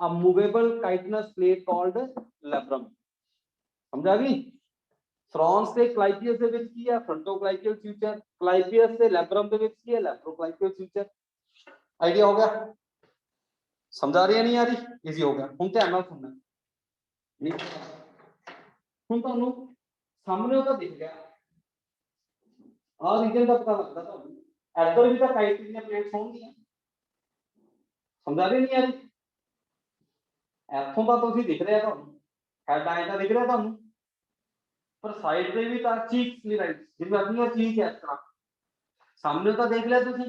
a movable chitinous plate called labrum। समझा भी? France से clypeus ਦੇ ਵਿੱਚ ਕੀ ਹੈ फ्रंटोक्लाइपियल future, clypeus से labrum ਦੇ ਵਿੱਚ ਕੀ ਹੈ लैब्रोक्लाइपियल फ्यूचर। आइडिया हो गया? समझा रही है नहीं आ रही? इजी हो गया, ਹੁਣ ਧਿਆਨ ਨਾਲ ਸੁਣਨਾ। ਨਹੀਂ ਹੁਣ ਤੁਹਾਨੂੰ ਸਾਹਮਣੇ ਉਹਦਾ ਦਿਖ ਗਿਆ, ਆਹ ਰੀਜਨ ਦਾ ਪਤਾ ਲੱਗਦਾ ਤੁਹਾਨੂੰ, ਇੱਧਰ ਵੀ ਤਾਂ chitin ਦੀਆਂ ਪਲੇਟਸ ਹੋਣਗੀਆਂ, ਸਮਝਾ ਰਹੀ ਨਹੀਂ ਆ ਰਹੀ? ਇੱਥੋਂ ਤਾਂ ਤੁਸੀਂ ਦਿਖ ਰਿਹਾ ਤੁਹਾਨੂੰ, ਹੈਡ ਆਇਆ ਤਾਂ ਦਿਖ ਰਿਹਾ ਤੁਹਾਨੂੰ, पर साइड पे भी ਤਾਂ ਚੀਕ स्क्लेराइड्स जिनमें अपनी चीक है इस तरह सामने तो देख लिया तुसी,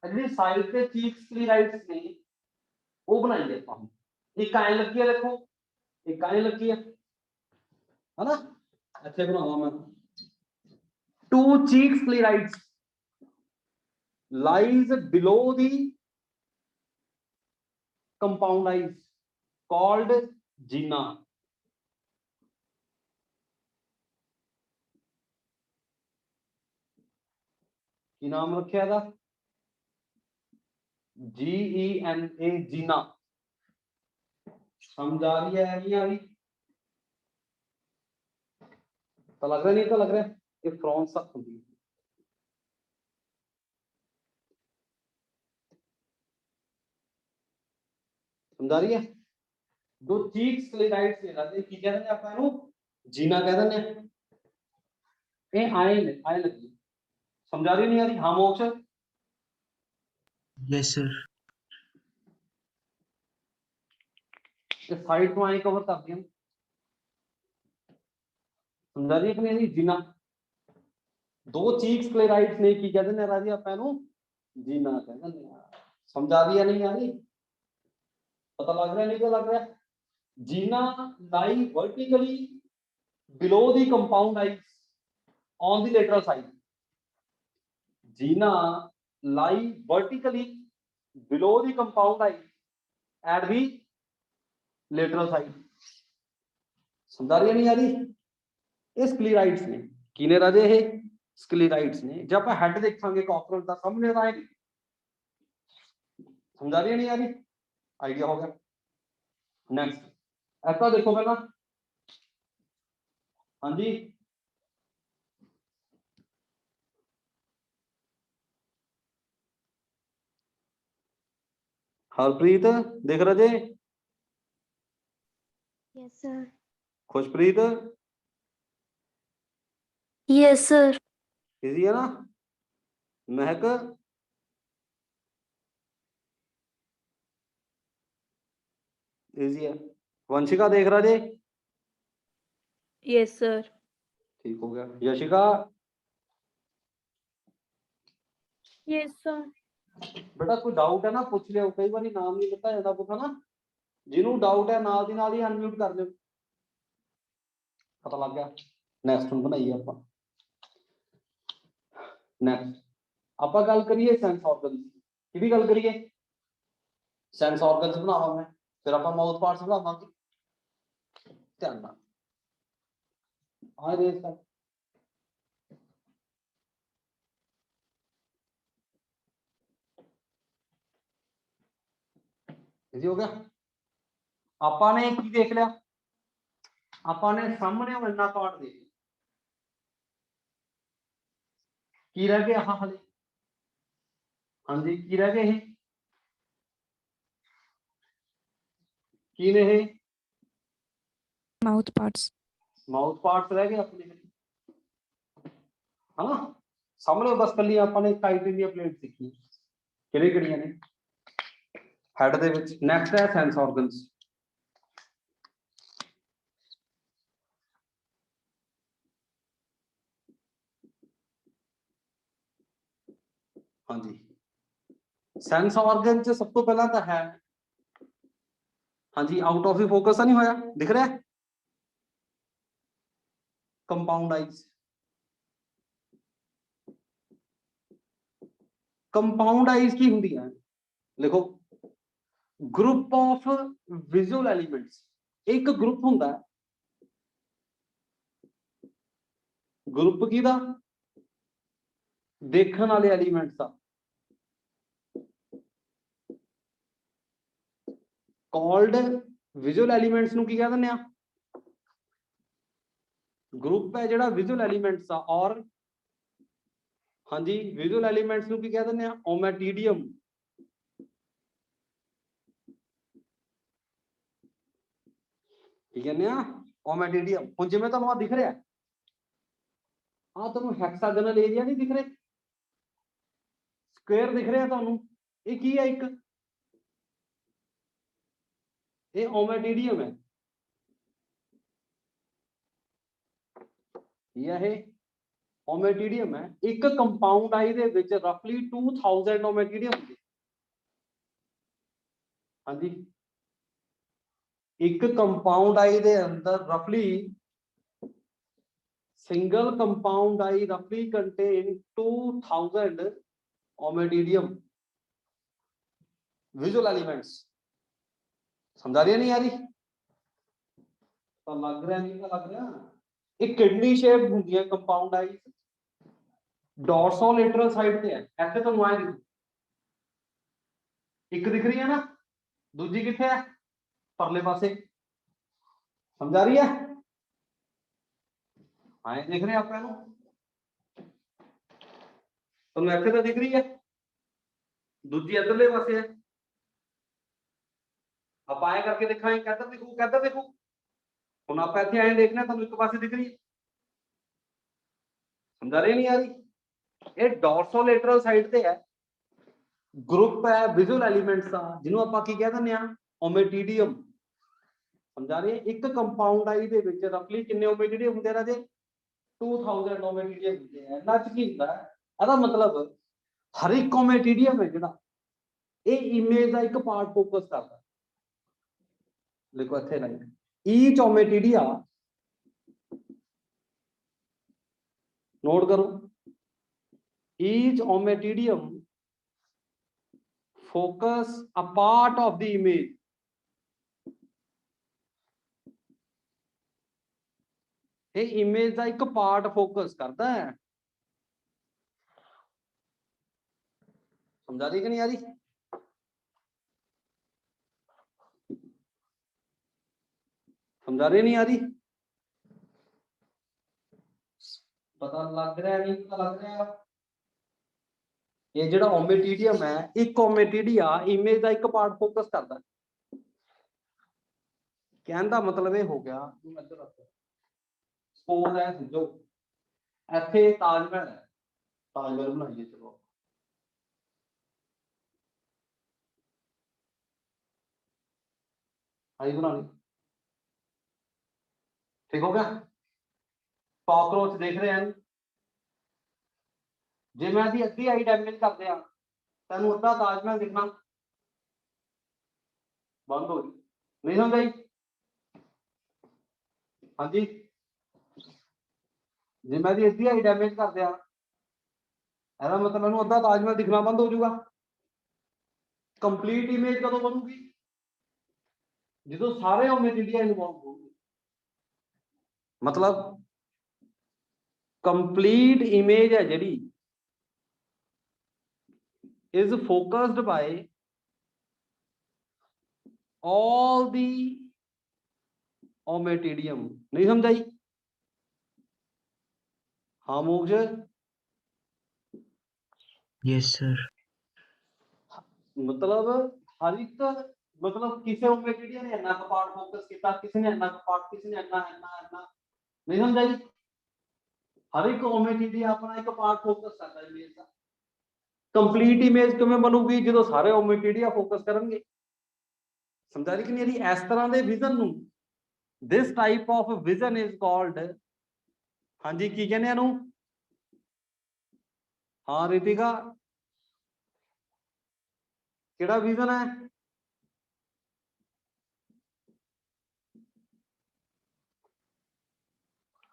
अगली साइड पे चीक स्क्लेराइड्स ने वो बनाई है ਆਪਾਂ, एक आए लगी है देखो, एक आए लगी है ना, अच्छे बनावा मैं। Two cheek sclerites lies below the compound eyes called gina। की नाम रखा था? GENA, जीना। समझ आ रही है नहीं आ रही? तो लग रहा नहीं, तो लग रहा है ये फ्रांस तक होती है। समझ आ रही है? दो चीक स्क्लेराइड्स ने रहते की कहते हैं ਆਪਾਂ ਇਹਨੂੰ जीना कह देने, ये आए लगी। समझ आ रही नहीं आ रही? हाँ मोक्ष? Yes, sir. ये साइड तो आए कवर कर दिया, समझा रही अपने जीना। दो चीक स्क्लेराइड्स ने की कहते हैं राजी आप जीना कहते हैं। समझा रही है नहीं आ रही, पता लग रहा है नहीं, क्या लग रहा है? जीना लाई vertically below the compound eyes on the lateral side. Gena lie vertically below the compound eyes at the lateral side. समझ आ रही है नहीं आ रही? ये स्क्लेराइड्स ने किने राजे है स्क्लेराइड्स ने। जब आप हेड देखांगे कॉकरोच का सामने आएगी, समझ आ रही है नहीं आ रही? आइडिया हो गया। नेक्स्ट ऐसा देखो पहला, हाँ जी हरप्रीत देख रहे थे? Yes, sir. Khushpreet Yes, sir. Easy है ना? महक इजी है। वंशिका देख रहा जी? Yes, sir. ठीक हो गया। Yashika Yes, sir. बेटा कोई डाउट है ना पूछ लियो, कई बार नाम नहीं पता जाता पुछा ना, जिन्हों डाउट है नाल दी नाल ही अनम्यूट कर लियो, पता लग गया। नेक्स्ट वन बनाइए ਆਪਾਂ। नेक्स्ट ਆਪਾਂ ਗੱਲ ਕਰੀਏ ਸੈਂਸ ਆਰਗਨਸ की भी गल करिए। ਸੈਂਸ ਆਰਗਨਸ ਬਣਾਵਾਂ मैं, फिर ਆਪਾਂ ਮਾਊਥ ਪਾਰਟਸ ਬਣਾਵਾਂਗੇ। ध्यान ਨਾਲ हाँ रेस कर इजी हो गया। ਆਪਾਂ ਨੇ ਕੀ देख लिया? ਆਪਾਂ ਨੇ ਸਾਹਮਣੇ ਵਾਲਾ ਪਾर्ट देख लिया, की रह गया? हाँ हले हाँ जी की रह गए की ने Mouth parts. माउथ पार्ट्स रह गए अपने, है ना? सामने बस कली आपने टाइटेनियम प्लेट सीखी किहड़ी किहड़ियां ने हेड दे विच। नेक्स्ट है सेंस ऑर्गन्स। हाँ जी सेंस ऑर्गन च सब तो पहला तो है, हाँ जी आउट ऑफ द फोकस नहीं होया, दिख रहा है? Compound eyes. कंपाउंड आइज की होंगी है, लिखो ग्रुप ऑफ विजुअल एलिमेंट्स। एक ग्रुप होंदा है, ग्रुप की दा देखने वाले एलिमेंट्स का कॉल्ड विजुअल एलिमेंट्स नु की कह दिंदे आ? ग्रुप है जिहड़ा विजुअल एलिमेंट्स का, और हाँ जी विजुअल एलिमेंट्स नु की कह दिंदे आ? ओमेटिडियम। की कहने आ? ओमेटिडियम। हुण जिवें तुहानूं आ दिख रहा है, हाँ तुहानूं हेक्सागोनल एरिया नहीं दिख रहे, स्क्वायर दिख रहा है तुहानूं, ये की है? एक ये ओमेटिडियम है, यह है ओमेटिडियम है। एक कंपाउंड आई दे विच रफली 2000 ओमेटिडियम होंदे। हाँ जी एक कंपाउंड आई दे अंदर रफली सिंगल कंपाउंड आई रफली कंटेन 2000 ओमेटिडियम विजुअल एलिमेंट्स। समझा रही है नहीं आ रही? तो लग रहा नहीं, लग रहा एक किडनी शेप होंगी है कंपाउंड आई, डॉर्सोलेटरल साइड पे है, ऐसे तो नुआए दिख, एक दिख रही है ना, दूजी किथे है? परले पासे। समझा रही है? आए देख रहे हैं आप पहले तो ऐसे तो दिख रही है, दूजी इधरले पासे है। आप आए करके देखा कहता देखो कहता देखो, हम आप ऐसे आए देखना तो एक पासे दिख रही है। समझा रही नहीं आ रही? ये डॉर्सोलेटरल साइड पे है, ग्रुप है विजुअल एलिमेंट्स का जिन्हों आप की कह दिंदे आ? ओमेटिडियम। ਸਮਝਾ ਰਹੀ ਹੈ। ਇੱਕ ਕੰਪਾਊਂਡ ਆਈ ਦੇ ਵਿੱਚ ਰਫਲੀ ਕਿੰਨੇ ਓਮੇਟੀਡੀਅਮ ਹੁੰਦੇ ਰਾਜੇ 2000 ਓਮੇਟੀਡੀਅਮ ਹੁੰਦੇ ਆ। ਇਹਨਾਂ ਚ ਕੀ ਹੁੰਦਾ ਇਹਦਾ ਮਤਲਬ ਹਰ ਇੱਕ ਓਮੇਟੀਡੀਅਮ ਹੈ ਜਿਹੜਾ ਇਹ ਇਮੇਜ ਦਾ ਇੱਕ ਪਾਰਟ ਫੋਕਸ ਕਰਦਾ। ਦੇਖੋ ਇੱਥੇ ਲਾਈਨ ਈਚ ਓਮੇਟੀਡੀਆ ਨੋਟ ਕਰੋ each ommatidium focus a part of the image ਇਹ ਇਮੇਜ ਦਾ ਇੱਕ ਪਾਰਟ ਫੋਕਸ ਕਰਦਾ ਹੈ। ਸਮਝਾ ਰਹੀ ਕਿ ਨਹੀਂ ਆ ਰਹੀ? ਸਮਝਾ ਰਹੀ ਨਹੀਂ ਆ ਰਹੀ? ਪਤਾ ਲੱਗ ਰਿਹਾ ਨਹੀਂ ਪਤਾ ਲੱਗ ਰਿਹਾ? ਇਹ ਜਿਹੜਾ ਓਮੇਟੀਡੀਅਮ ਹੈ ਇੱਕ ਓਮੇਟੀਡੀਆ ਇਮੇਜ ਦਾ ਇੱਕ ਪਾਰਟ ਫੋਕਸ ਕਰਦਾ। ਕਹਿਣ ਦਾ ਮਤਲਬ ਇਹ ਹੋ ਗਿਆ ਸਪੋਜ਼ ਹੈ ਸਮਝੋ ਇੱਥੇ ਤਾਜ ਮਹਿਲ ਹੈ। ਤਾਜ ਮਹਿਲ ਬਣਾਈਏ ਚਲੋ ਆਈ ਬਣਾ ਲਈ ਠੀਕ ਹੋ ਗਿਆ। ਕਾਕਰੋਚ ਦੇਖ ਰਹੇ ਹਨ ਜੇ ਮੈਂ ਦੀ ਅੱਧੀ ਆਈ ਡੈਮੇਜ ਕਰ ਦਿਆਂ ਤੈਨੂੰ ਅੱਧਾ ਤਾਜ ਮਹਿਲ ਦਿਖਣਾ ਬੰਦ ਹੋ ਗਈ ਨਹੀਂ ਸਮਝਿਆ ਜੀ? ਹਾਂਜੀ ਜੇ ਮੈਂ ਦੀ ਅੱਧੀ ਆਈ ਡੈਮੇਜ ਕਰ ਦਿਆਂ ਇਹਦਾ ਮਤਲਬ ਮੈਨੂੰ ਅੱਧਾ ਤਾਜ ਮਹਿਲ ਦਿਖਣਾ ਬੰਦ ਹੋ ਜਾਊਗਾ। ਕੰਪਲੀਟ ਇਮੇਜ ਕਦੋਂ ਬਣੂਗੀ ਜਦੋਂ ਸਾਰੇ ਓਮੇਟੀਡੀਆ ਇਨਵੋਲਵ ਹੋਣਗੇ। ਮਤਲਬ ਕੰਪਲੀਟ ਇਮੇਜ ਹੈ ਜਿਹੜੀ is focused by all the ommatidium। नहीं समझाई? हाँ मोक्ष Yes, sir. मतलब हर एक मतलब किसी ओमैटिडियम ने इतना पार्ट फोकस किया किसी ने इतना पार्ट किसी ने इतना इतना इतना नहीं समझाई? हर एक ओमैटिडियम अपना एक पार्ट फोकस करता है इमेज का। कंप्लीट इमेज किवें बनूगी जो सारे ओमैटिडिया फोकस करेंगे। समझा रही कि नहीं? इस तरह के विजन नूं this type of vision is called हाँ जी की कहने नूं? हाँ रितिका केड़ा विजन है?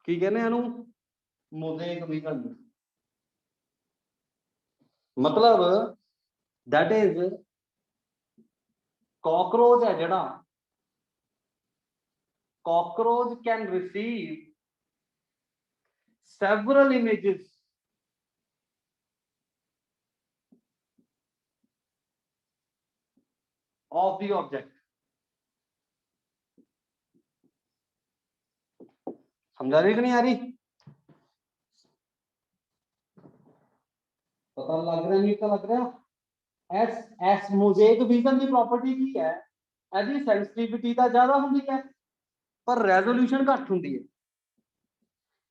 की कहने नूं? Mosaic vision. मतलब दैट इज कॉकरोच है जड़ा cockroach can receive several images of the object। समझा रही कि नहीं आ रही? पता लग रहा नहीं? पता लग रहा एस मोज़ेक विजन की प्रॉपर्टी की है ਇਹਦੀ ਸੈਂਸਿਟੀਵਿਟੀ ਤਾਂ ਜ਼ਿਆਦਾ ਹੁੰਦੀ ਹੈ ਪਰ ਰੈਜ਼ੋਲੂਸ਼ਨ ਘੱਟ ਹੁੰਦੀ ਹੈ।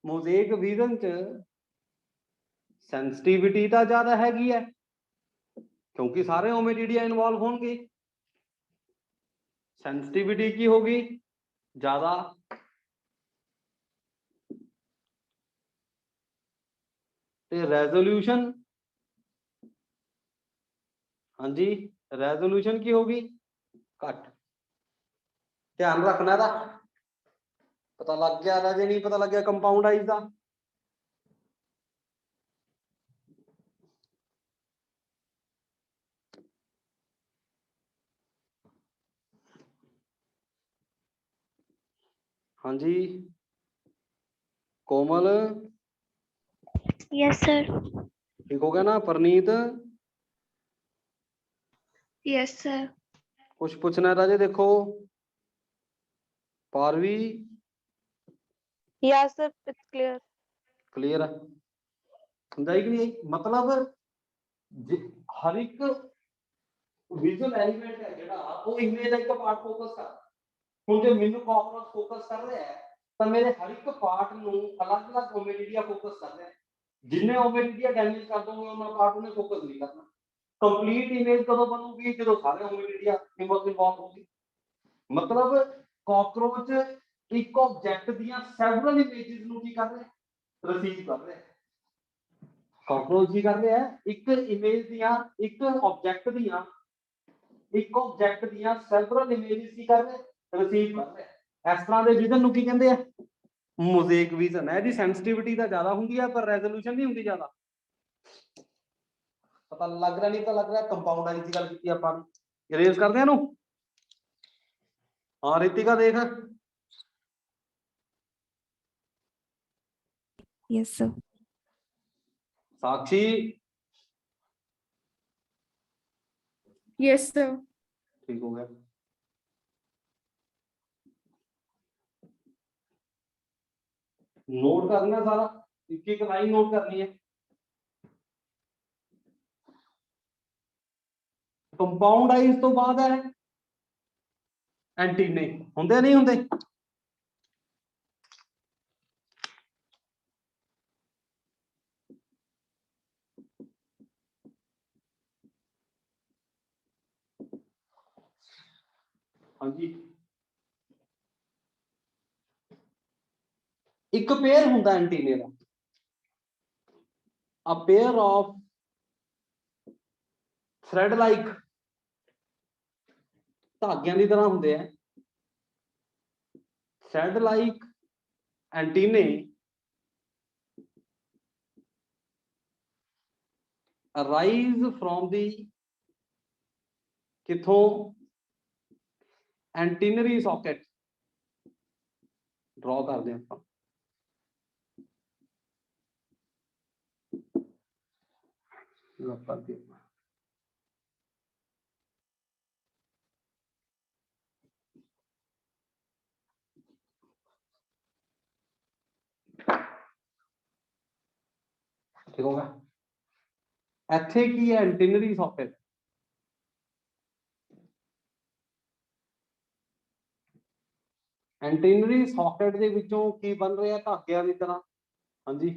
ਮੋਜ਼ੇਕ ਵਿਜ਼ਨ ਚ ਸੈਂਸਿਟੀਵਿਟੀ ਤਾਂ ਜ਼ਿਆਦਾ ਹੈਗੀ ਹੈ ਕਿਉਂਕਿ ਸਾਰੇ ਓਮੇਟੀਡੀਆ ਇਨਵੋਲਵ ਹੋਣਗੇ। ਸੈਂਸਿਟੀਵਿਟੀ ਕੀ ਹੋਗੀ? ਜ਼ਿਆਦਾ। ਤੇ ਰੈਜ਼ੋਲੂਸ਼ਨ ਹਾਂਜੀ ਰੈਜ਼ੋਲੂਸ਼ਨ ਕੀ ਹੋਗੀ? ਘੱਟ। ध्यान रखना था। पता लग गया राजे नहीं पता लग गया कंपाउंड आइज का? हाँ जी कोमल Yes, sir. ठीक हो गया ना? Preneet Yes, sir. कुछ पूछना है राजे? देखो Parvi Yeah, sir, it's clear. Clear है? समझाई कि नहीं? मतलब हर एक विजुअल एलिमेंट है जेड़ा वो इमेज का एक पार्ट फोकस कर। हुण जे मैनू कॉकरोच फोकस कर रहा है तो मेरे हर एक पार्ट नू अलग अलग ओमैटिडिया फोकस कर रहा है। जिन्ने ओमैटिडिया डैमेज कर दोगे उन्ना पार्ट उन्हें फोकस नहीं करना। कंप्लीट इमेज कदों बनूगी जो सारे ओमैटिडिया इन्वॉल्व होगी। मतलब कॉकरोच एक ऑब्जेक्ट दियां सैवरल इमेजेस ਨੂੰ ਕੀ ਕਰ ਰਿਹਾ ਰਿਸੀव ਕਰ ਰਿਹਾ कॉकरोच ਕੀ ਕਰ ਰਿਹਾ ਇੱਕ ਇਮੇਜ ਦੀਆਂ ਇੱਕ ਆਬਜੈਕਟ ਦੀਆਂ ਸੈਵਰਲ ਇਮੇजेस ਕੀ ਕਰ ਰਿਹਾ ਰਿਸੀਵ ਕਰ ਰਿਹਾ ਇਸ ਤਰ੍ਹਾਂ ਦੇ ਵਿਜ਼ਨ ਨੂੰ ਕੀ ਕਹਿੰਦੇ ਆ ਮੋਜ਼ੇਕ ਵਿਜ਼ਨ ਹੈ। ਇਹਦੀ ਸੈਂਸਿਟੀਵਿਟੀ ਤਾਂ ਜ਼ਿਆਦਾ ਹੁੰਦੀ ਹੈ ਪਰ ਰੈਜ਼ੋਲੂਸ਼ਨ ਨਹੀਂ ਹੁੰਦੀ ਜ਼ਿਆਦਾ। ਪਤਾ ਲੱਗ ਰਿਹਾ ਨਹੀਂ ਤਾਂ ਲੱਗ ਰਿਹਾ ਕੰਪਾਊਂਡ ਆਈ ਦੀ ਗੱਲ ਕੀਤੀ ਆਪਾਂ ਇਰੇਜ਼ ਕਰਦੇ ਆ ਨੂੰ। ਹਾਂ ਰਿਤਿਕਾ ਦੇਖ Yes, sir. साक्षी Yes, sir. ठीक हो गया। नोट करना सारा एक एक लाइन नोट करनी है। कंपाउंड आइज तो बाद है एंटीने होंदे नहीं होंदे हाँ जी एक पेयर होंदा एंटीने का a pair of thread like धागियां की तरह होंदे हैं thread like antennae arise from the किथों एंटीनरी सॉकेट ड्रॉ कर दें आप ठीक होगा ਇੱਥੇ ਕੀ ਹੈ ਐਂਟੀਨਰੀ ਸੌਕੇਟ ਐਂਟੀਨਰੀ ਸੌਕੇਟ ਦੇ ਵਿੱਚੋਂ ਕੀ ਬਣ ਰਿਹਾ ਧਾਗਿਆਂ ਦੀ ਤਰ੍ਹਾਂ ਹਾਂਜੀ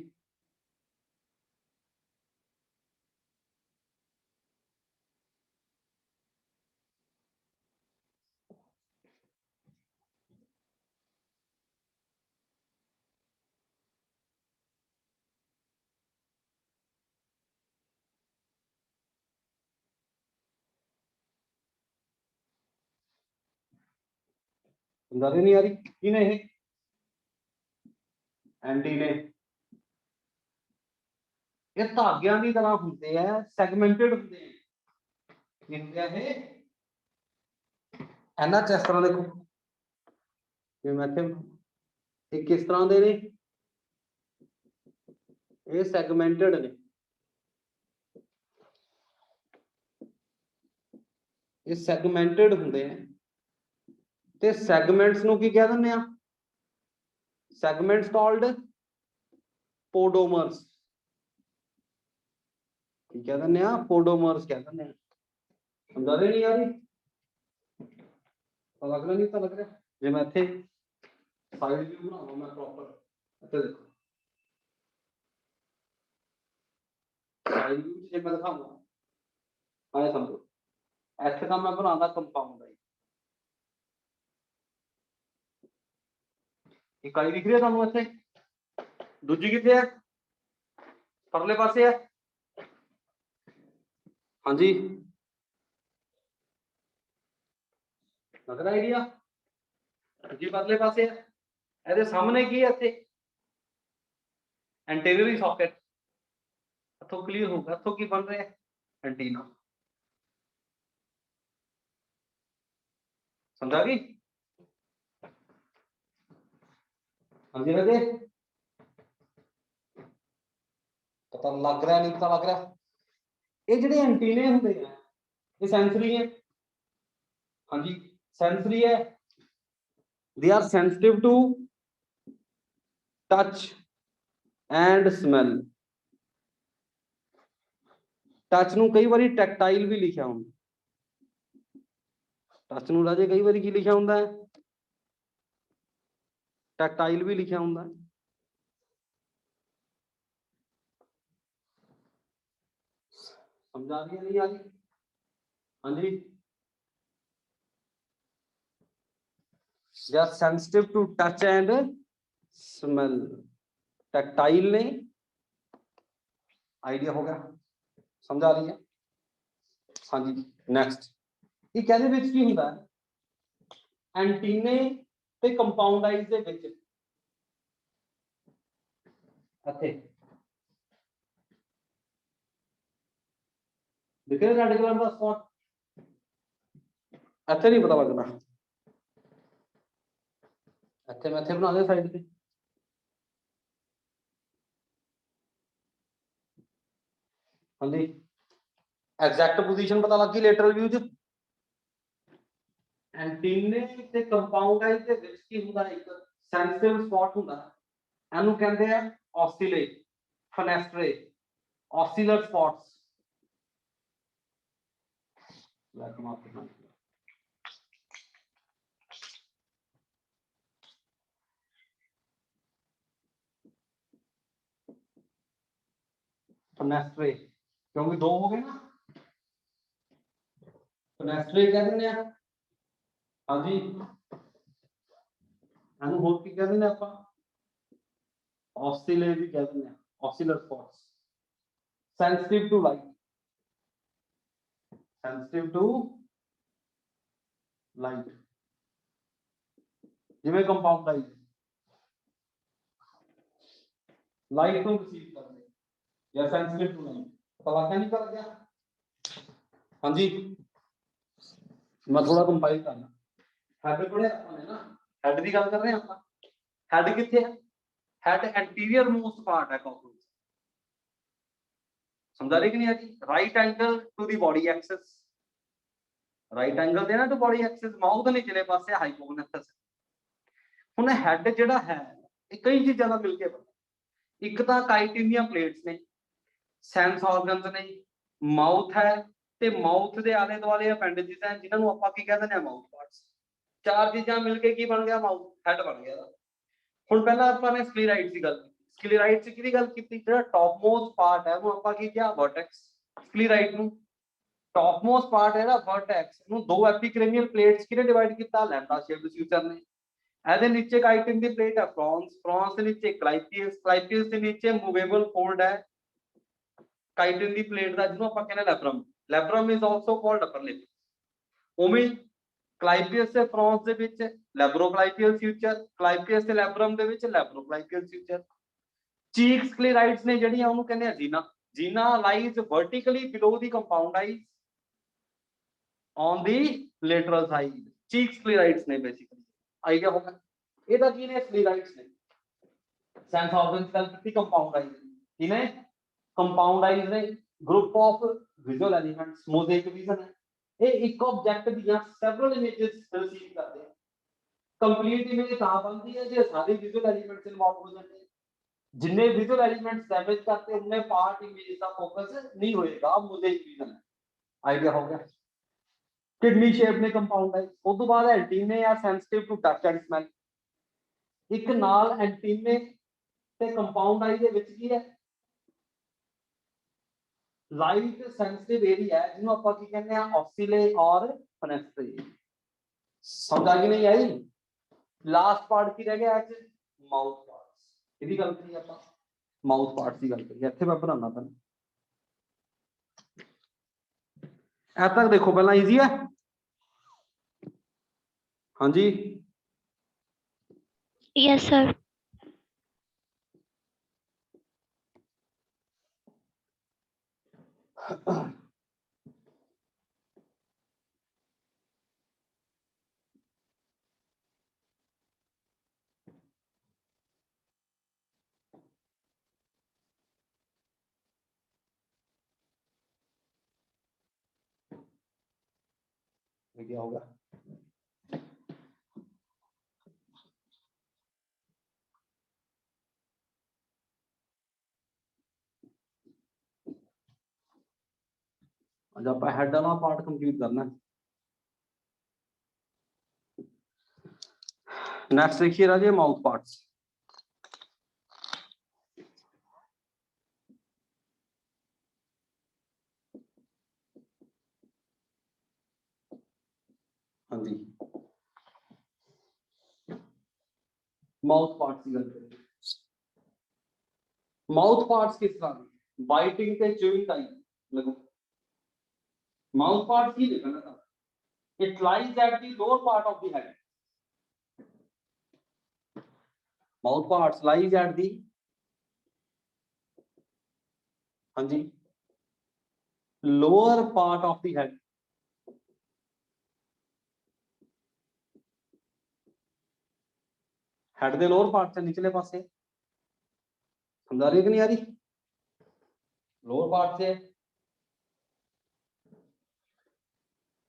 नजर नहीं आ रही की ने एंटीने ये धागियां की तरह होंगे है सैगमेंटेड होंगे एनएच इस तरह देखो ये किस तरह दे ने ये सैगमेंटेड ने ये सैगमेंटेड होंगे हैं ते सैगमेंट्स ਨੂੰ ਕੀ ਕਹਿ ਦਿੰਦੇ ਆ सैगमेंट्स कॉल्ड पोडोमर्स की कह दिंदे आ पोडोमर्स कह दिंदे आ समझा रहे नहीं यार तो लग रहा नहीं तो लग रहा जे मैं इथे साइड व्यू बनाऊंगा मैं प्रॉपर इथे देखो साइड व्यू जे मैं दिखाऊंगा आए समझो इथे का मैं बनाता कंपाउंड है इकाई दिख रही है ਤੁਹਾਨੂੰ ਇੱਥੇ दूजी कितने है परले पासे है हाँ जी लग रहा आइडिया जी परले पासे है ਇਹਦੇ ਸਾਹਮਣੇ ਕੀ ਹੈ ਇੱਥੇ एंटीनरी सॉकेट ਇੱਥੋਂ क्लियर होगा ਇੱਥੋਂ ਕੀ बन रहा है एंटीना समझा गई हाँ जी राजे पता लग रहा नहीं पता लग रहा ये ਜਿਹੜੇ एंटीने ਹੁੰਦੇ ਆ ये सेंसरी है हाँ जी सेंसरी है they are sensitive to touch and smell touch ਨੂੰ ਕਈ ਵਾਰੀ ਟੈਕਟਾਈਲ ਵੀ ਲਿਖਿਆ ਹੁੰਦਾ ਟਚ ਨੂੰ ਰਾਜੇ ਕਈ ਵਾਰੀ ਕੀ ਲਿਖਿਆ ਹੁੰਦਾ ਹੈ ਟੈਕਟਾਈਲ ਵੀ ਲਿਖਿਆ ਹੁੰਦਾ ਹੈ समझा रही है नहीं आ रही हाँ जी या sensitive to touch and smell, tactile ने, आइडिया हो गया, समझ आ रही है? हाँ जी नेक्स्ट, ये कहने विच की हुंदा है एंटीने ते कंपाउंड आइज दे विच इत्थे दिखे रेड कलर का स्पॉट, इत्थे नहीं पता लगना, इत्थे मैं इत्थे बना दे साइड पे, हाँ जी एग्जैक्ट पोजीशन पता लग गई लेटरल व्यू च। एंटीने ते कंपाउंड आइज दे विच की हुंदा है, एक सेंसिटिव स्पॉट हुंदा है, ਇਹਨੂੰ ਕਹਿੰਦੇ ਆ ऑस्टिले, फेनेस्ट्रे, ऑस्टिलर स्पॉट्स। फेनेस्ट्रे क्योंकि दो हो गए ना, फेनेस्ट्रे कह दिंदे आ, हाँ जी ਇਹਨੂੰ ਹੋਰ ਕੀ ਕਹਿ ਦਿੰਦੇ ਆਪਾਂ, ऑस्टिले भी कह दिंदे आ, ocellar spots, sensitive to light, sensitive to light, जिवें कंपाउंड आइज लाइट को रिसीव करते या सेंसिटिव टू लाइट, पता लग नहीं कर गया? हाँ जी मैं थोड़ा कंपाइल करना, हेड पढ़े आपने ना, हेड की गल कर रहे हैं आप, हेड किथे है, हेड एंटीरियर मोस्ट पार्ट है कॉकरोच, समझा रही कि नहीं आजी? Right angle to the body axis, right angle देना टू बॉडी एक्सिस, माउथ निचले पासे हाइपोगनेथस। हुन हेड जेड़ा है ये कई चीजां दा मिलके बनदा, एक तां काइटिन दी प्लेट्स ने, सेंस ऑर्गन्स ने, माउथ है ते माउथ दे आले दुआले अपेंडेजेस हैं जिन्हां नूं आपां की कह दिंदे आ माउथ पार्ट्स, चार चीजां मिलके की बन गया, माउथ हेड बन गया। हुण पहला आपां ने स्क्लेराइड्स दी गल, स्क्लेराइड्स की गल कीती, जेड़ा टॉप मोस्ट पार्ट है वो आपां की क्या, वर्टेक्स, स्क्लेराइड नूं टॉप मोस्ट पार्ट है ना वर्टेक्स नूं दो एपिक्रेनियल प्लेट्स किने डिवाइड कीता, लैम्डा शेप्ड फ्यूचर ने, ਇਹਦੇ नीचे काइटिन दी प्लेट है फ्रॉन्स, फ्रॉन्स के नीचे क्लाइपियस, क्लाइपियस के नीचे मूवेबल फोल्ड है काइटिन दी प्लेट दा जिसਨੂੰ ਆਪਾਂ ਕਹਿੰਦੇ labrum, labrum is also called upper lip, ਉਵੇਂ क्लाइपियस से फ्रॉन्स ਦੇ ਵਿੱਚ ਲੈਬਰੋਕਲਾਈਪੀਅਲ ਫਿਊਚਰ, क्लाइपियस ਤੇ ਲੈਬਰਮ ਦੇ ਵਿੱਚ ਲੈਬਰੋਕਲਾਈਪੀਅਲ ਫਿਊਚਰ। ਚੀਕ ਸਕਲੇਰਾइड्स ਨੇ ਜਿਹੜੀਆਂ ਉਹਨੂੰ ਕਹਿੰਦੇ ਆ gena, gena lies vertically below the compound eyes on the lateral side, cheek sclerites ने बेसिकली, आइडिया होगा ਇਹਦਾ ਕੀ ਨੇ, स्क्लेराइड्स ने, सेंस ऑर्गन्स गल की कंपाउंड आइज किने, कंपाउंड आइज ने group of visual elements, mosaic vision है, ये एक ऑब्जेक्ट ਦੀਆਂ सेवरल इमेजेस रिसीव करते हैं, कंप्लीट इमेज ਤਾਂ बनती है ਜੇ सारे विजुअल एलिमेंट्स इन्वॉल्व हो जाते हैं, जिन्ने विजुअल एलिमेंट्स डैमेज करते उन्ने पार्ट इमेज का फोकस नहीं होएगा, मोज़ेक विजन है, आइडिया हो गया? किडनी शेप ने कंपाउंड आइज, उस तो बाद एंटीने या sensitive to touch and smell, एक नाल एंटीने ते कंपाउंड आई दे विच की है लाइट सेंसिटिव एरिया है जिन्हों ਆਪਾਂ ਕੀ ਕਹਿੰਦੇ ਆ, ऑस्टिले और फेनेस्ट्रे, समझ आ गई नहीं आई? लास्ट पार्ट की रह गया आज, माउथ पार्ट्स, ਇਹਦੀ ਗੱਲ ਕਰੀ ਆਪਾਂ माउथ पार्ट्स ਦੀ ਗੱਲ ਕਰੀ, ਇੱਥੇ ਮੈਂ ਬਣਾਉਣਾ ਤਾਂ ਐ ਤੱਕ देखो पहला इजी है, हाँ जी Yes, sir. क्या होगा, आज आप हेड वाला पार्ट कंप्लीट करना है। नेक्स्ट देखिए राजे माउथ पार्ट्स, हाँ जी माउथ पार्ट्स की गल करिए माउथ पार्ट्स किस तरह की बाइटिंग ते च्यूइंग टाइप लगो माउथ पार्ट्स की लिखना था it lies at the lower part of the head mouth parts lies at the हाँ जी lower part of the head head दे लोअर पार्ट से निचले पासे समझा रही कि नहीं आ रही लोअर पार्ट से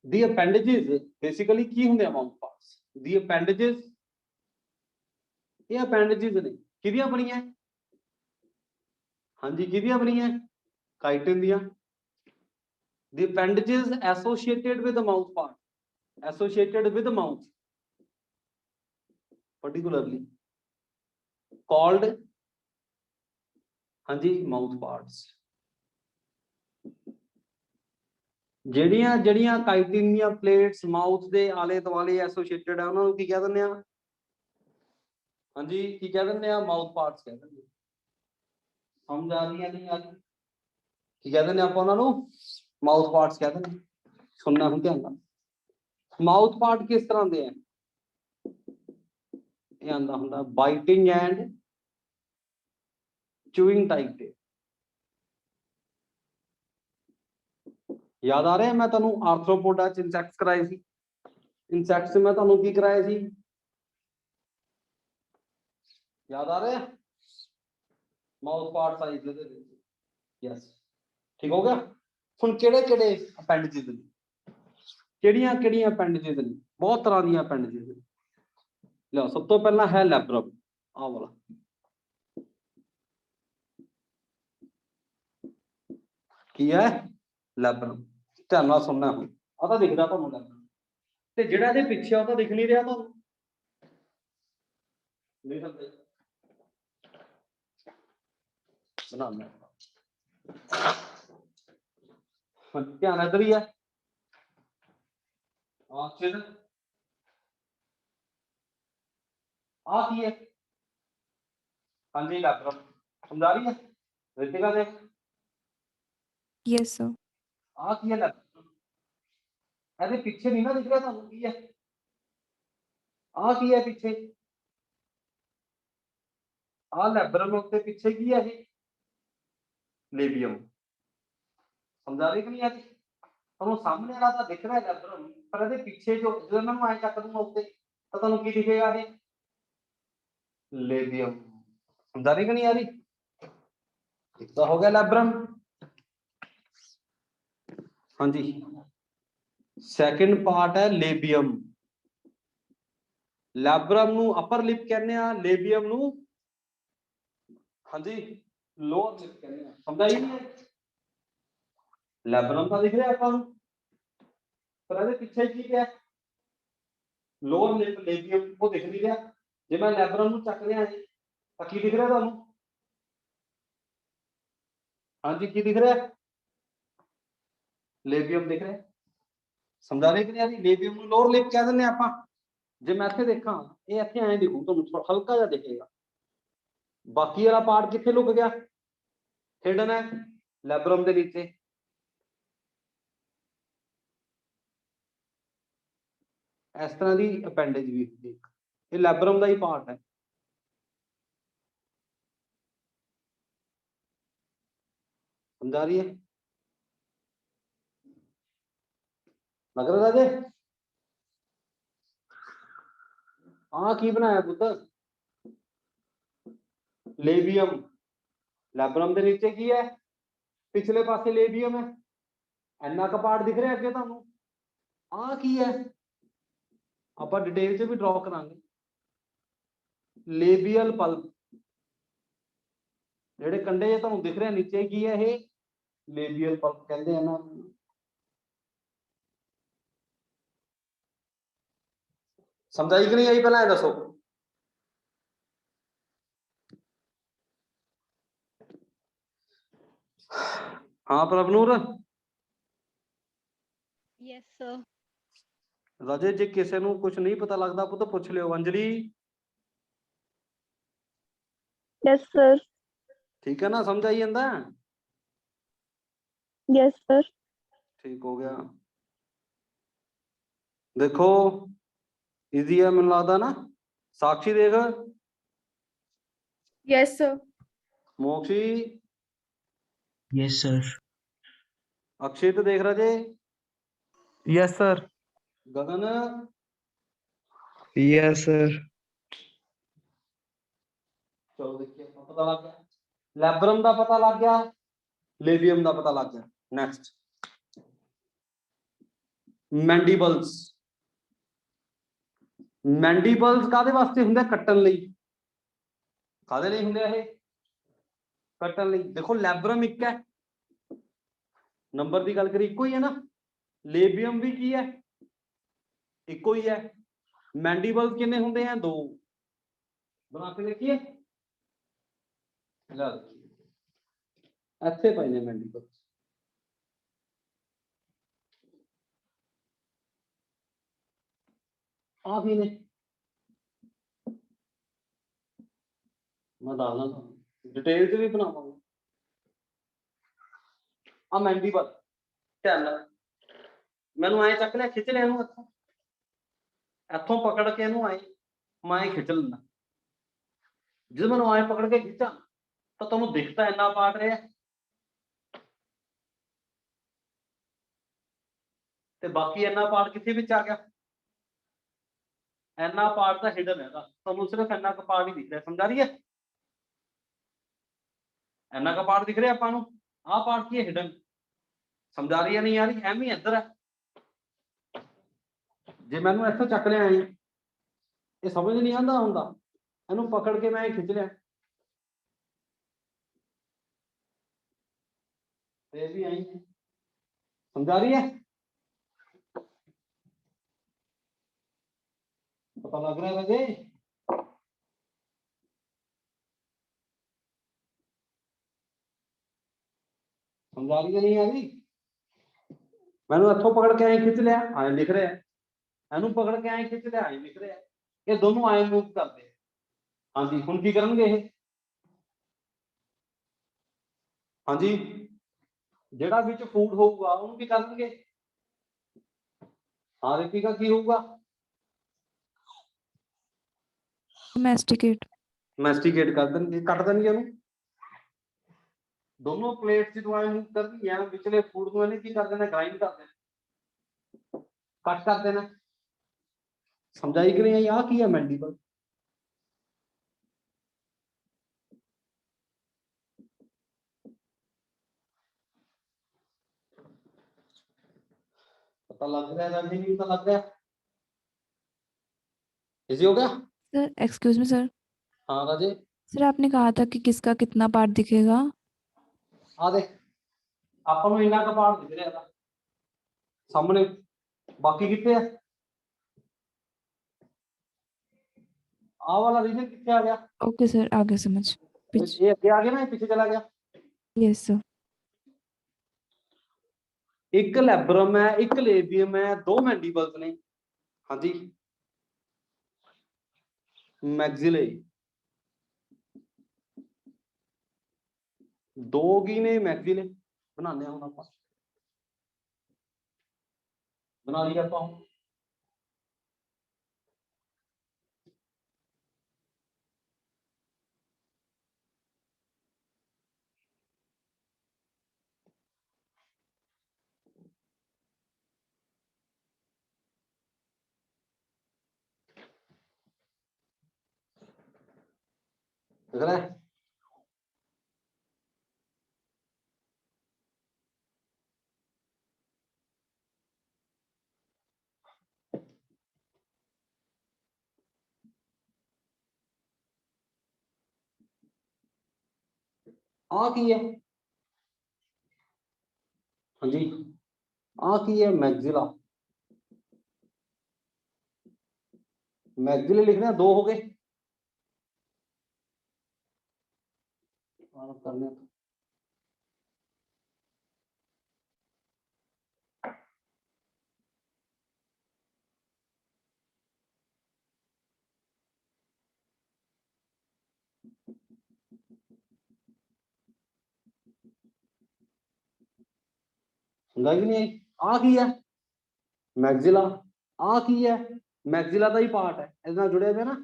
the appendages basically ਕੀ ਹੁੰਦੇ ਆ mouth parts the appendages ਇਹ appendages ਨੇ ਕਿਹਦੀਆਂ ਬਣੀਆਂ ਹਾਂਜੀ ਕਿਹਦੀਆਂ ਬਣੀਆਂ chitin ਦੀਆਂ the appendages associated with the mouth part associated with the mouth particularly called ਹਾਂਜੀ mouth parts ਜਿਹੜੀਆਂ ਜਿਹੜੀਆਂ ਕਾਈਟਿਨ ਦੀਆਂ ਪਲੇਟਸ ਮਾਊਥ ਦੇ ਆਲੇ ਦੁਆਲੇ ਐਸੋਸੀਏਟਡ ਆ ਉਹਨਾਂ ਨੂੰ ਕੀ ਕਹਿ ਦਿੰਦੇ ਆ ਹਾਂਜੀ ਕੀ ਕਹਿ ਦਿੰਦੇ ਆ ਮਾਊਥ ਪਾਰਟਸ ਕਹਿ ਦਿੰਦੇ ਸਮਝ ਆ ਰਹੀ ਹੈ ਨਹੀਂ ਆ ਰਹੀ ਕੀ ਕਹਿ ਦਿੰਦੇ ਆਪਾਂ ਉਹਨਾਂ ਨੂੰ ਮਾਊਥ ਪਾਰਟਸ ਕਹਿ ਦਿੰਦੇ ਸੁਣਨਾ ਹੁਣ ਧਿਆਨ ਨਾਲ ਮਾਊਥ ਪਾਰਟ ਕਿਸ ਤਰ੍ਹਾਂ ਦੇ ਆ ਇਹ ਆਂਦਾ ਹੁੰਦਾ ਬਾਈਟਿੰਗ ਐਂਡ ਚੂਇੰਗ ਟਾਈਪ ਦੇ याद आ रहा है मैं तुहानू आर्थ्रोपोडा च इंसैक्ट्स कराए सी इंसैक्ट्स में तुहानू की कराए सी याद आ रहा है माउथ पार्ट साइज दे यस ठीक हो गया हुण केड़े-केड़े अपेंडिजेस ने केड़ियां-केड़ियां अपेंडिजेस ने बहुत तरह दी अपेंडिजेस लो सब तो पहला है लैब्रम आ वाला की है लैब्रम ध्यान नाल सुनना हुण आ तां दिखदा तुहानू लैब्रम ते जिहड़ा इहदे पिछे आ तां दिख नहीं रहा तुहानू नहीं समझे बनाना हाँ ध्यान इधर ही है हाँ फिर आ की है हाँ जी लैब्रम समझा रही है रितिका देख Yes, sir. आ की है लैब्रम ਇਹਦੇ ਪਿੱਛੇ ਨਹੀਂ ਨਾ ਦਿਖ ਰਿਹਾ ਤੁਹਾਨੂੰ ਕੀ ਹੈ ਆ ਕੀ ਹੈ ਪਿੱਛੇ ਆ ਲੈਬਰਮ ਉੱਤੇ ਪਿੱਛੇ ਕੀ ਹੈ ਇਹ ਲੇਬੀਅਮ ਸਮਝਾ ਰਹੀ ਕਿ ਨਹੀਂ ਆਦੀ ਤੁਹਾਨੂੰ ਸਾਹਮਣੇ ਵਾਲਾ ਤਾਂ ਦਿਖ ਰਿਹਾ ਲੈਬਰਮ ਪਰ ਇਹਦੇ ਪਿੱਛੇ ਜੋ ਜਦੋਂ ਮੈਂ ਐਂ ਚੱਕ ਦੂੰਗਾ ਉੱਤੇ ਤਾਂ ਤੁਹਾਨੂੰ ਕੀ ਦਿਖੇਗਾ ਇਹ ਲੇਬੀਅਮ ਸਮਝਾ ਰਹੀ ਕਿ ਨਹੀਂ ਆ ਰਹੀ ਇੱਕ ਤਾਂ ਹੋ ਗਿਆ ਲੈਬਰਮ ਹਾਂਜੀ सेकंड पार्ट है लेबियम लैब्रम नु अपर लिप कहने आ लेबियम नु हाँ जी लोअर लिप कहने आ समझा ही नहीं लैब्रम का दिख रहा है अपन पर ਇਹਦੇ ਪਿੱਛੇ ਕੀ ਹੈ लोअर लिप लेबियम को दिख नहीं रहा जे मैं लैब्रम नु ਚੱਕ ਰਿਹਾ ਜੀ ਤਾਂ ਕੀ ਦਿਖ ਰਿਹਾ ਤੁਹਾਨੂੰ हाँ जी की दिख रहा है लेबियम दिख रहा है समझा रहे कि नहीं लेबियम ਨੂੰ ਲੋਅਰ ਲਿਪ ਕਹਿ ਦਿੰਦੇ ਆਪਾਂ ਜੇ ਮੈਂ ਇੱਥੇ ਦੇਖਾਂ ਇਹ ਇੱਥੇ ਐਂ ਦਿਖੂ ਤੁਹਾਨੂੰ ਹਲਕਾ ਜਿਹਾ ਦਿਖੇਗਾ ਬਾਕੀ ਵਾਲਾ ਪਾਰਟ ਕਿੱਥੇ ਲੁਕ ਗਿਆ ਹਿਡਨ ਹੈ ਲੈਬਰਮ ਦੇ ਨੀਚੇ ਇਸ ਤਰ੍ਹਾਂ ਦੀ ਅਪੈਂਡੇਜ ਵੀ ਹੁੰਦੀ ਇਹ ਲੈਬਰਮ ਦਾ ਹੀ ਪਾਰਟ ਹੈ समझा रही है लग रहा राजे हाँ की बनाया पुत्र लेबियम लैब्रम के नीचे की है पिछले पासे लेबियम है इन्ना का पार्ट दिख रहा है अगे तुहानू आ की है आप डिटेल च भी ड्रॉ करांगे लेबियल पल्प जेडे कंडे तुहानू दिख रहे नीचे की है ये लेबियल पल्प कहते हैं ना समझाई कि नहीं आई पहला दसो हाँ प्रभनूर यस सर राजे जे किसी को कुछ नहीं पता लगता पुत पूछ लियो अंजलि Yes, sir. ठीक है ना, समझ आई ਜਾਂਦਾ? Yes, sir. ठीक हो गया। देखो इजी है ਮੈਨੂੰ ਲੱਗਦਾ ना। साक्षी देख, Yes, sir. मोक्षी, Yes, sir. अक्षित देख राजे, Yes, sir. गगन, Yes, sir. चलो देखिए पता लग गया, लैब्रम का पता लग गया, लेबियम का पता लग गया। Next mandibles. मैंडिबल्स कादे वास्ते हुंदे? कट्टन लई। कादे लई हुंदे ये? कट्टन लई। देखो लैब्रम एक है, नंबर की गल करी इको ही है ना, लेबियम भी की है इको ही है। मैंडिबल्स कितने हुंदे हैं? दो। बना के देखिए, ला देखिए ਇੱਥੇ ਪਏ ਨੇ ਮੈਂਡੀਬल्स। ਆ भी ने, मैं डालना था डिटेल से भी बनावांगा। आ मैंडीबल ध्यान ਨਾਲ ਮੈਨੂੰ ਐ ਚੱਕ ਲਿਆ, ਖਿੱਚ ਲਿਆ ਇਹਨੂੰ ਇੱਥੋਂ, ਇੱਥੋਂ ਪਕੜ ਕੇ ਇਹਨੂੰ ਐ ਮੈਂ ਐਂ ਖਿੱਚ ਲੈਂਦਾ। ਜਦੋਂ ਮੈਨੂੰ ਐ ਪਕੜ ਕੇ ਖਿੱਚਾਂ ਤਾਂ ਤੁਹਾਨੂੰ ਦਿਖਦਾ ਇੰਨਾ ਪਾਰਟ ਰਿਹਾ ਤੇ ਬਾਕੀ ਇੰਨਾ ਪਾਰਟ ਕਿੱਥੇ ਵਿੱਚ ਆ ਗਿਆ? ਇੰਨਾ ਪਾਰਟ ਤਾਂ ਹਿਡਨ ਹੈਗਾ, ਤੁਹਾਨੂੰ ਸਿਰਫ ਇੰਨਾ ਕੁ ਪਾਰਟ ਹੀ ਦਿਖ ਰਿਹਾ। ਸਮਝ ਆ ਰਹੀ ਹੈ? ਇੰਨਾ ਕੁ ਪਾਰਟ ਦਿਖ ਰਿਹਾ ਆਪਾਂ ਨੂੰ, ਆਹ ਪਾਰਟ ਕੀ ਹੈ? ਹਿਡਨ। ਸਮਝ ਆ ਰਹੀ ਹੈ ਨਹੀਂ ਆ ਰਹੀ? ਐਵੇਂ ਇੱਧਰ ਹੈ। ਜੇ ਮੈਨੂੰ ਇੱਥੋਂ ਚੱਕ ਲਿਆ ਐ, ਇਹ ਸਮਝ ਨਹੀਂ ਆਉਂਦਾ ਹੁੰਦਾ, ਇਹਨੂੰ ਪਕੜ ਕੇ ਮੈਂ ਖਿੱਚ ਲਿਆ ਤੇ ਇਹ ਵੀ ਐਂ ਹੈ। ਸਮਝ ਆ ਰਹੀ है? पता लग रहा है राजे? समझ आ रही है नहीं आ रही? मैंने इथों पकड़ के ऐ खिंच लिया, ऐ लिख रहा है, ਇਹਨੂੰ पकड़ के ऐ खिंच लिया, ऐ लिख रहा है। ये दोनों ऐ मूव करते हैं। हाँ जी, हुण की करनगे ये? हाँ जी, ਜਿਹੜਾ ਵਿੱਚ ਫੂਡ ਹੋਊਗਾ ਉਹਨੂੰ ਕੀ ਕਰਨਗੇ? हाँ रितिका की होगा? Masticate. मैस्टिकेट कर देंगे, कट देंगे ਉਹਨੂੰ। दोनों प्लेट से दुआएं मूव करनी है, पिछले फूड को इन्हें की कर देना? ग्राइंड कर देना, कट कर देना। समझाई कि नहीं? आ की है मैंडिबल। पता लग रहा है राजे? नहीं पता लग रहा? इजी हो गया? Sir, excuse me, sir. हाँ राजे, Sir, आपने कहा था कि किसका कितना पार्ट दिखेगा? आ देख ਆਪਾਂ ਨੂੰ ਇੰਨਾ ਕਪਾੜ ਦਿਖ ਰਿਹਾ ਦਾ ਸਾਹਮਣੇ, ਬਾਕੀ ਕਿੱਥੇ ਹੈ? ਆਹ ਵਾਲਾ ਰੀਜਨ ਕਿੱਥੇ ਆ ਗਿਆ? Okay, sir. आगे समझ. Pitch. ਇਹ ਅੱਗੇ ਆ ਗਿਆ ਨਾ, ਇਹ ਪਿੱਛੇ ਚਲਾ ਗਿਆ। Yes, sir. ਇੱਕ ਲੈਬਰਮ ਹੈ, ਇੱਕ ਲੇਬੀਅਮ ਹੈ, ਦੋ ਮੈਂਡੀਬल्स ਨੇ। ਹਾਂਜੀ, ਮੈਗਜ਼ਿਲੇ ਦੋ ਕੀ ਨੇ? ਮੈਗਜ਼ਿਲੇ ਬਣਾਉਂਦੇ ਹਾਂ ਹੁਣ ਆਪਾਂ, ਬਣਾ ਲਈ ਆਪਾਂ ਹੁਣ। देख रहा है? आ की है? हाँ जी, आ की है? मैगजिला। मैगजिले लिखने हैं, दो हो गए। करने ਗੱਲ ਨਹੀਂ ਆਈ। ਆ ਕੀ ਹੈ? ਮੈਗਜ਼ਿਲਾ। ਆ ਕੀ ਹੈ? ਮੈਗਜ਼ਿਲਾ ਦਾ ਹੀ ਪਾਰਟ ਹੈ, ਇਹਦੇ ਨਾਲ ਜੁੜਿਆ ਹੋਇਆ ਨਾ,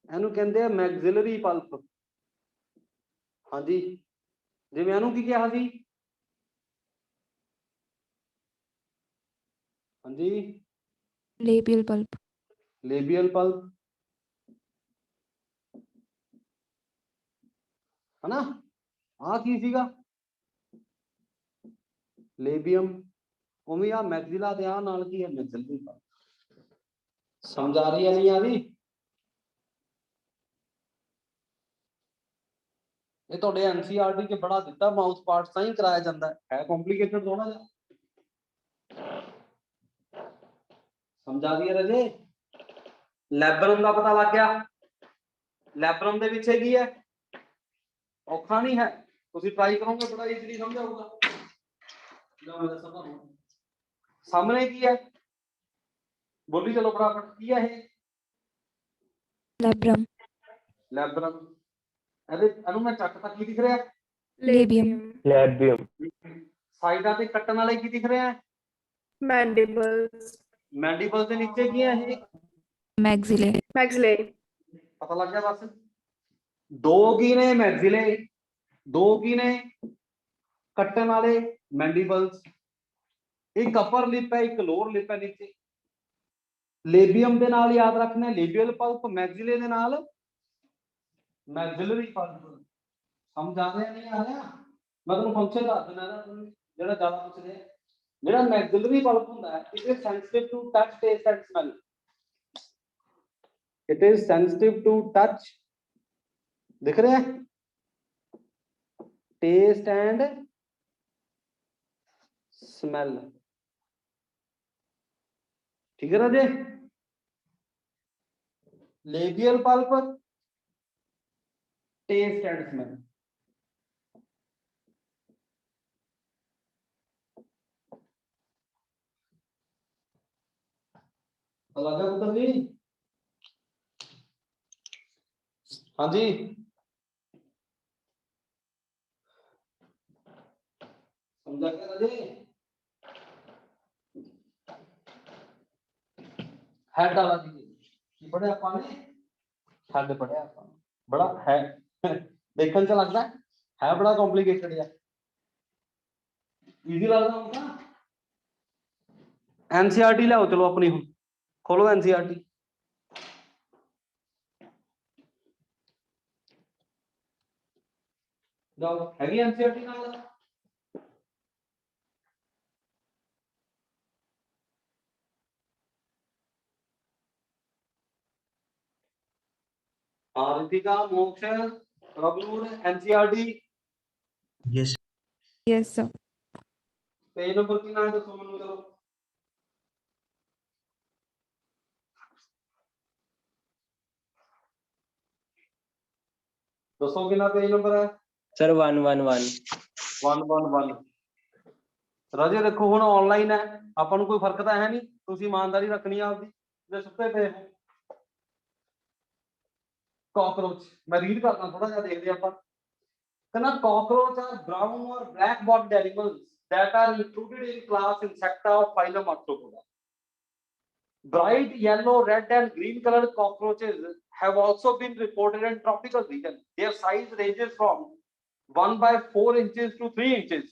ਇਹਨੂੰ ਕਹਿੰਦੇ ਆ ਮੈਗਜ਼ਿਲਰੀ ਪਲਪ। ਹਾਂਜੀ, ਜਿਵੇਂ ਇਹਨੂੰ ਕੀ ਕਿਹਾ ਸੀ? ਹਾਂਜੀ, लेबियल पल्प। ਲੇਬੀਅਲ ਪਲਪ, ਹਨਾ? ਆ ਕੀ ਸੀਗਾ? ਲੇਬੀਅਮ। ਉਵੇਂ ਆ ਮੈਗਜ਼ਿਲਾ ਤੇ ਆ ਨਾਲ ਕੀ ਹੈ? ਮੈਗਜ਼ਿਲਰੀ ਪਲਪ। ਸਮਝ ਆ ਰਹੀ ਹੈ ਨਹੀਂ ਆ ਰਹੀ? ਇਹ ਤੁਹਾਡੇ ਐਨਸੀਈਆਰਟੀ ਚ ਬੜਾ ਦਿੱਤਾ, ਮਾਊਥ ਪਾਰਟ ਤਾਂ ਹੀ ਕਰਾਇਆ ਜਾਂਦਾ ਹੈ ਕੰਪਲਿਕੇਟਡ ਥੋੜਾ ਜਿਹਾ। ਸਮਝ ਆ ਰਹੀ ਹੈ ਰਾਜੇ? ਲੈਬਰਮ ਦਾ ਪਤਾ ਲੱਗ ਗਿਆ। ਲੈਬਰਮ ਦੇ ਵਿੱਚ ਕੀ ਹੈ? ਔਖਾ ਨਹੀਂ ਹੈ, ਤੁਸੀਂ ਟਰਾਈ ਕਰੋਗੇ ਬੜਾ ਈਜ਼ੀਲੀ ਸਮਝ ਆਊਗਾ। ਸਾਹਮਣੇ ਕੀ ਹੈ? ਬੋਲੀ ਚਲੋ ਫਟਾਫਟ, ਕੀ ਹੈ ਇਹ? लैब्रम। ਲੈਬਰਮ। ਇਹਨੂੰ ਮੈਂ ਚੱਕ ਤਾਂ ਕੀ ਦਿਖ ਰਿਹਾ? लेबियम। लैबियम। ਸਾਈਡਾਂ ਤੇ ਕੱਟਣ ਵਾਲੇ ਕੀ ਦਿਖ ਰਿਹਾ? Mandibles. ਮੈਂਡੀਬਲ ਦੇ ਨੀਚੇ ਕੀ ਹੈ ਇਹ? मैग्जिले। Maxillary. ਪਤਾ ਲੱਗ ਗਿਆ ਬਸ। ਦੋ ਕੀ ਨੇ? ਮੈਗਜ਼ਿਲੇ। ਦੋ ਕੀ ਨੇ? ਕੱਟਣ ਵਾਲੇ ਮੈਂਡੀਬਲਸ। ਇੱਕ ਅਪਰ ਲਿਪ ਹੈ, ਇੱਕ ਲੋਅਰ ਲਿਪ ਹੈ ਨੀਚੇ। ਲੇਬੀਅਮ ਦੇ ਨਾਲ ਯਾਦ ਰੱਖਣਾ ਲੇਬੀਅਲ ਪਲਪ, ਮੈਗਜ਼ਿਲੇ ਦੇ ਨਾਲ ਮੈਗਜ਼ਿਲਰੀ ਪਲਪ। ਸਮਝ ਆ ਰਿਹਾ ਨਹੀਂ ਆ ਰਿਹਾ? ਮੈਂ ਤੁਹਾਨੂੰ ਫੰਕਸ਼ਨ ਦੱਸ ਦਿੰਦਾ ਨਾ, ਜਿਹੜਾ ਜ਼ਿਆਦਾ ਪੁੱਛਦੇ ਆ। ਜਿਹੜਾ ਮੈਗਜ਼ਿਲਰੀ ਪਲਪ ਹੁੰਦਾ ਹੈ, it is sensitive to touch, taste and smell. It is sensitive to touch, ਦਿਖ ਰਿਹਾ ਹੈ? Taste and smell. ਠੀਕ ਹੈ ਰਾਜੇ? Labial palp, taste and smell. ਲੱਗਾ ਪੁੱਤਰ ਜੀ? ਹਾਂਜੀ, ਸਮਝਾ ਕੇ ਰਾਜੇ? ਹੈਡ ਵਾਲਾ ਕੀ ਪੜਿਆ ਆਪਾਂ ਨੇ? ਹੈਡ ਪੜਿਆ ਆਪਾਂ ਨੇ। ਬੜਾ ਹੈ ਦੇਖਣ ਚ ਲੱਗਦਾ ਹੈ ਬੜਾ ਕੰਪਲਿਕੇਟਡ ਹੈ। ਈਜ਼ੀ ਲੱਗਦਾ ਹੁੰਦਾ। ਐਨਸੀਈਆਰਟੀ ਲਿਆਓ ਚਲੋ ਆਪਣੀ, ਹੁਣ ਖੋਲੋ ਐਨਸੀਈਆਰਟੀ। ਜਾਓ, ਹੈਗੀ ਐਨਸੀਈਆਰਟੀ ਨਾਲ? रितिका, मोक्ष, रबलूर, NCERT. Yes. Yes sir. Page number कितना है दसो मैनू चलो। दसो कितना पेज नंबर है? सर 111। 111। राजे देखो हुण ऑनलाइन है, ਆਪਾਂ ਨੂੰ ਕੋਈ ਫਰਕ ਤਾਂ ਹੈ ਨਹੀਂ, ਤੁਸੀਂ ਇਮਾਨਦਾਰੀ ਰੱਖਣੀ ਆ ਆਪਦੀ। ਜੇ ਸੁੱਤੇ ਪਏ ਹੋ ਕਾਕਰੋਚ, ਮੈਂ ਰੀਡ ਕਰਦਾ ਥੋੜਾ ਜਿਹਾ, ਦੇਖਦੇ ਆਪਾਂ। ਕਹਿੰਦਾ cockroach are brown or black bodied animals that are included in class insecta of phylum Arthropoda. Bright yellow, red and green colored cockroaches have also been reported in tropical regions. Their size ranges from 1/4 inches to 3 inches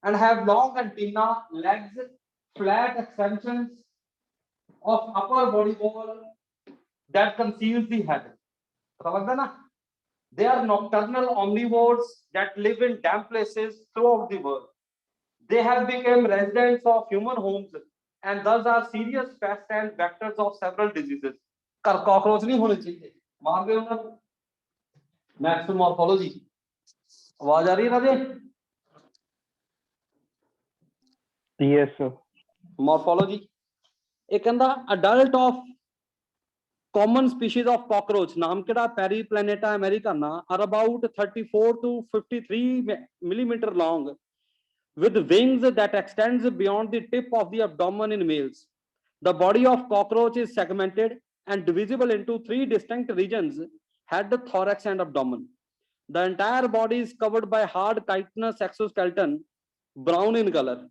and have long antennae, legs, flat extensions of upper body wall that conceals the head. पता लगता ना? They are nocturnal omnivores that live in damp places throughout the world. They have become residents of human homes and thus are serious pests and vectors of several diseases. कर cockroach नहीं होने चाहिए, मार दे उन्हें। Next morphology, आवाज आ रही है राजे? Yes sir. Morphology, एक कहंदा adult of common species of cockroach, नाम केड़ा? Periplaneta americana, are about 34 to 53 millimeter long, with wings that extends beyond the tip of the abdomen in males. The body of cockroach is segmented and divisible into 3 distinct regions: head, thorax and abdomen. The entire body is covered by hard chitinous exoskeleton brown in color.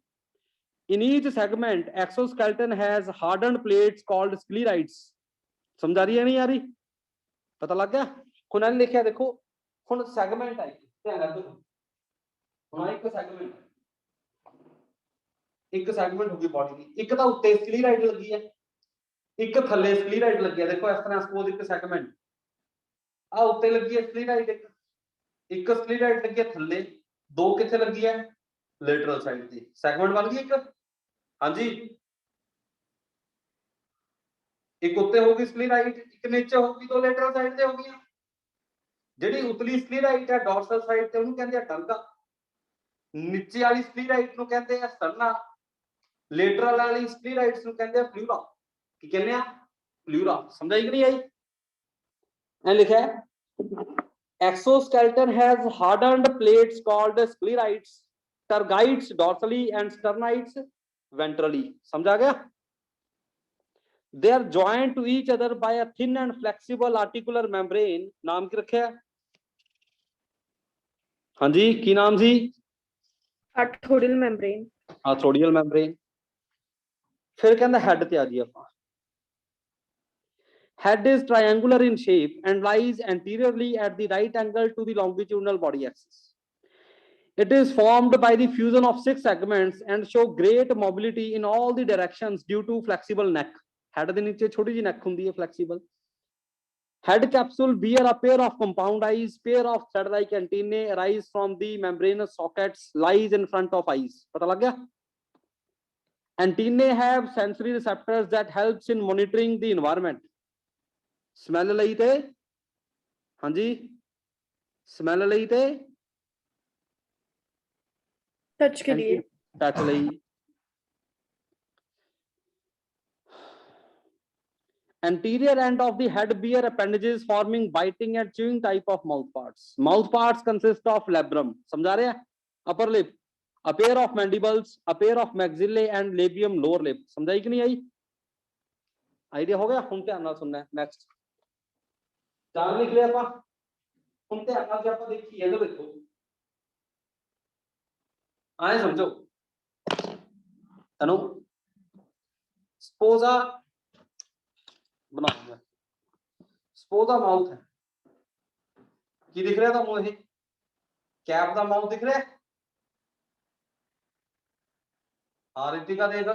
In each segment, exoskeleton has hardened plates called sclerites. समझ आ रही है नहीं आ रही? पता लग गया? हुन इन्हें लिखा देखो, हुन सेगमेंट है, ध्यान रखो, हुन एक सेगमेंट, एक सेगमेंट होगी बॉडी की, एक तो उत्ते स्क्लीराइट लगी है, एक थल्ले स्क्लीराइट लगी है, देखो इस तरह सपोज एक सेगमेंट आ उत्ते लगी है स्क्लीराइट, एक स्क्लीराइट लगी है थल्ले, दो किथे लगी है लेटरल साइड ते, सेगमेंट बन गई एक। हाँ जी, एक उत्ते होगी स्क्लीराइट, एक नीचे होगी, दो लेटरल साइड ते होगी। ਜਿਹੜੀ ਉਤਲੀ ਸਕਲੀਰਾਈਟ ਹੈ ਡੋਰਸਲ ਸਾਈਡ ਤੇ ਉਹਨੂੰ ਕਹਿੰਦੇ ਆ ਟੰਗਾ, ਨੀਚੇ ਵਾਲੀ ਸਕਲੀਰਾਈਟ ਨੂੰ ਕਹਿੰਦੇ ਆ ਸਟਰਨਾ, ਲੇਟਰਲ ਵਾਲੀ ਸਕਲੀਰਾਈਟਸ ਨੂੰ ਕਹਿੰਦੇ ਆ ਪਲੂਰਾ। ਕੀ ਕਹਿੰਦੇ ਆ? ਪਲੂਰਾ। ਸਮਝ ਆਈ ਕਿ ਨਹੀਂ ਆਈ? ਐ ਲਿਖਿਆ ਹੈ exoskeleton has hardened plates called sclerites, tergites dorsally and sternites ventrally. समझ आ गया? They are joined to each other by a thin and flexible articular membrane. नाम की रखे है? हाँ जी, की नाम सी? arthodial membrane. आर्थोडियल मैम्ब्रेन। फिर कहंदा हेड ते आ जी ਆਪਾਂ। Head is triangular in shape and lies anteriorly at the right angle to the longitudinal body axis. It is formed by the fusion of 6 segments and show great mobility in all the directions due to flexible neck. Head ਦੇ ਨੀਚੇ ਛੋਟੀ ਜਿਹੀ neck ਹੁੰਦੀ ਹੈ flexible. Head capsule bear a pair of compound eyes, pair of thread-like antennae arise from the membranous sockets, lies in front of eyes. पता लग गया? Antennae have sensory receptors that helps in monitoring the environment. Smell ਲਈ ਤੇ, हाँ जी, smell ਲਈ ਤੇ, touch के लिए. touch ਲਈ। Anterior end of the head bear appendages forming biting and chewing type of mouth parts. Mouth parts consist of labrum. समझा रहे हैं? Upper lip, a pair of mandibles, a pair of maxillae and labium lower lip. समझाई कि नहीं आई? Idea हो गया? हम ध्यान नाल सुनना है। नेक्स्ट चार लिख लिया ਆਪਾਂ, हम ध्यान नाल जे ਆਪਾਂ देखिए इधर देखो, आए समझो, तनु सपोज आ बनाऊंगा, सपोज आ माउथ है, की दिख रहा था मुझे? कैप का माउथ दिख रहा है? हाँ रितिका देख,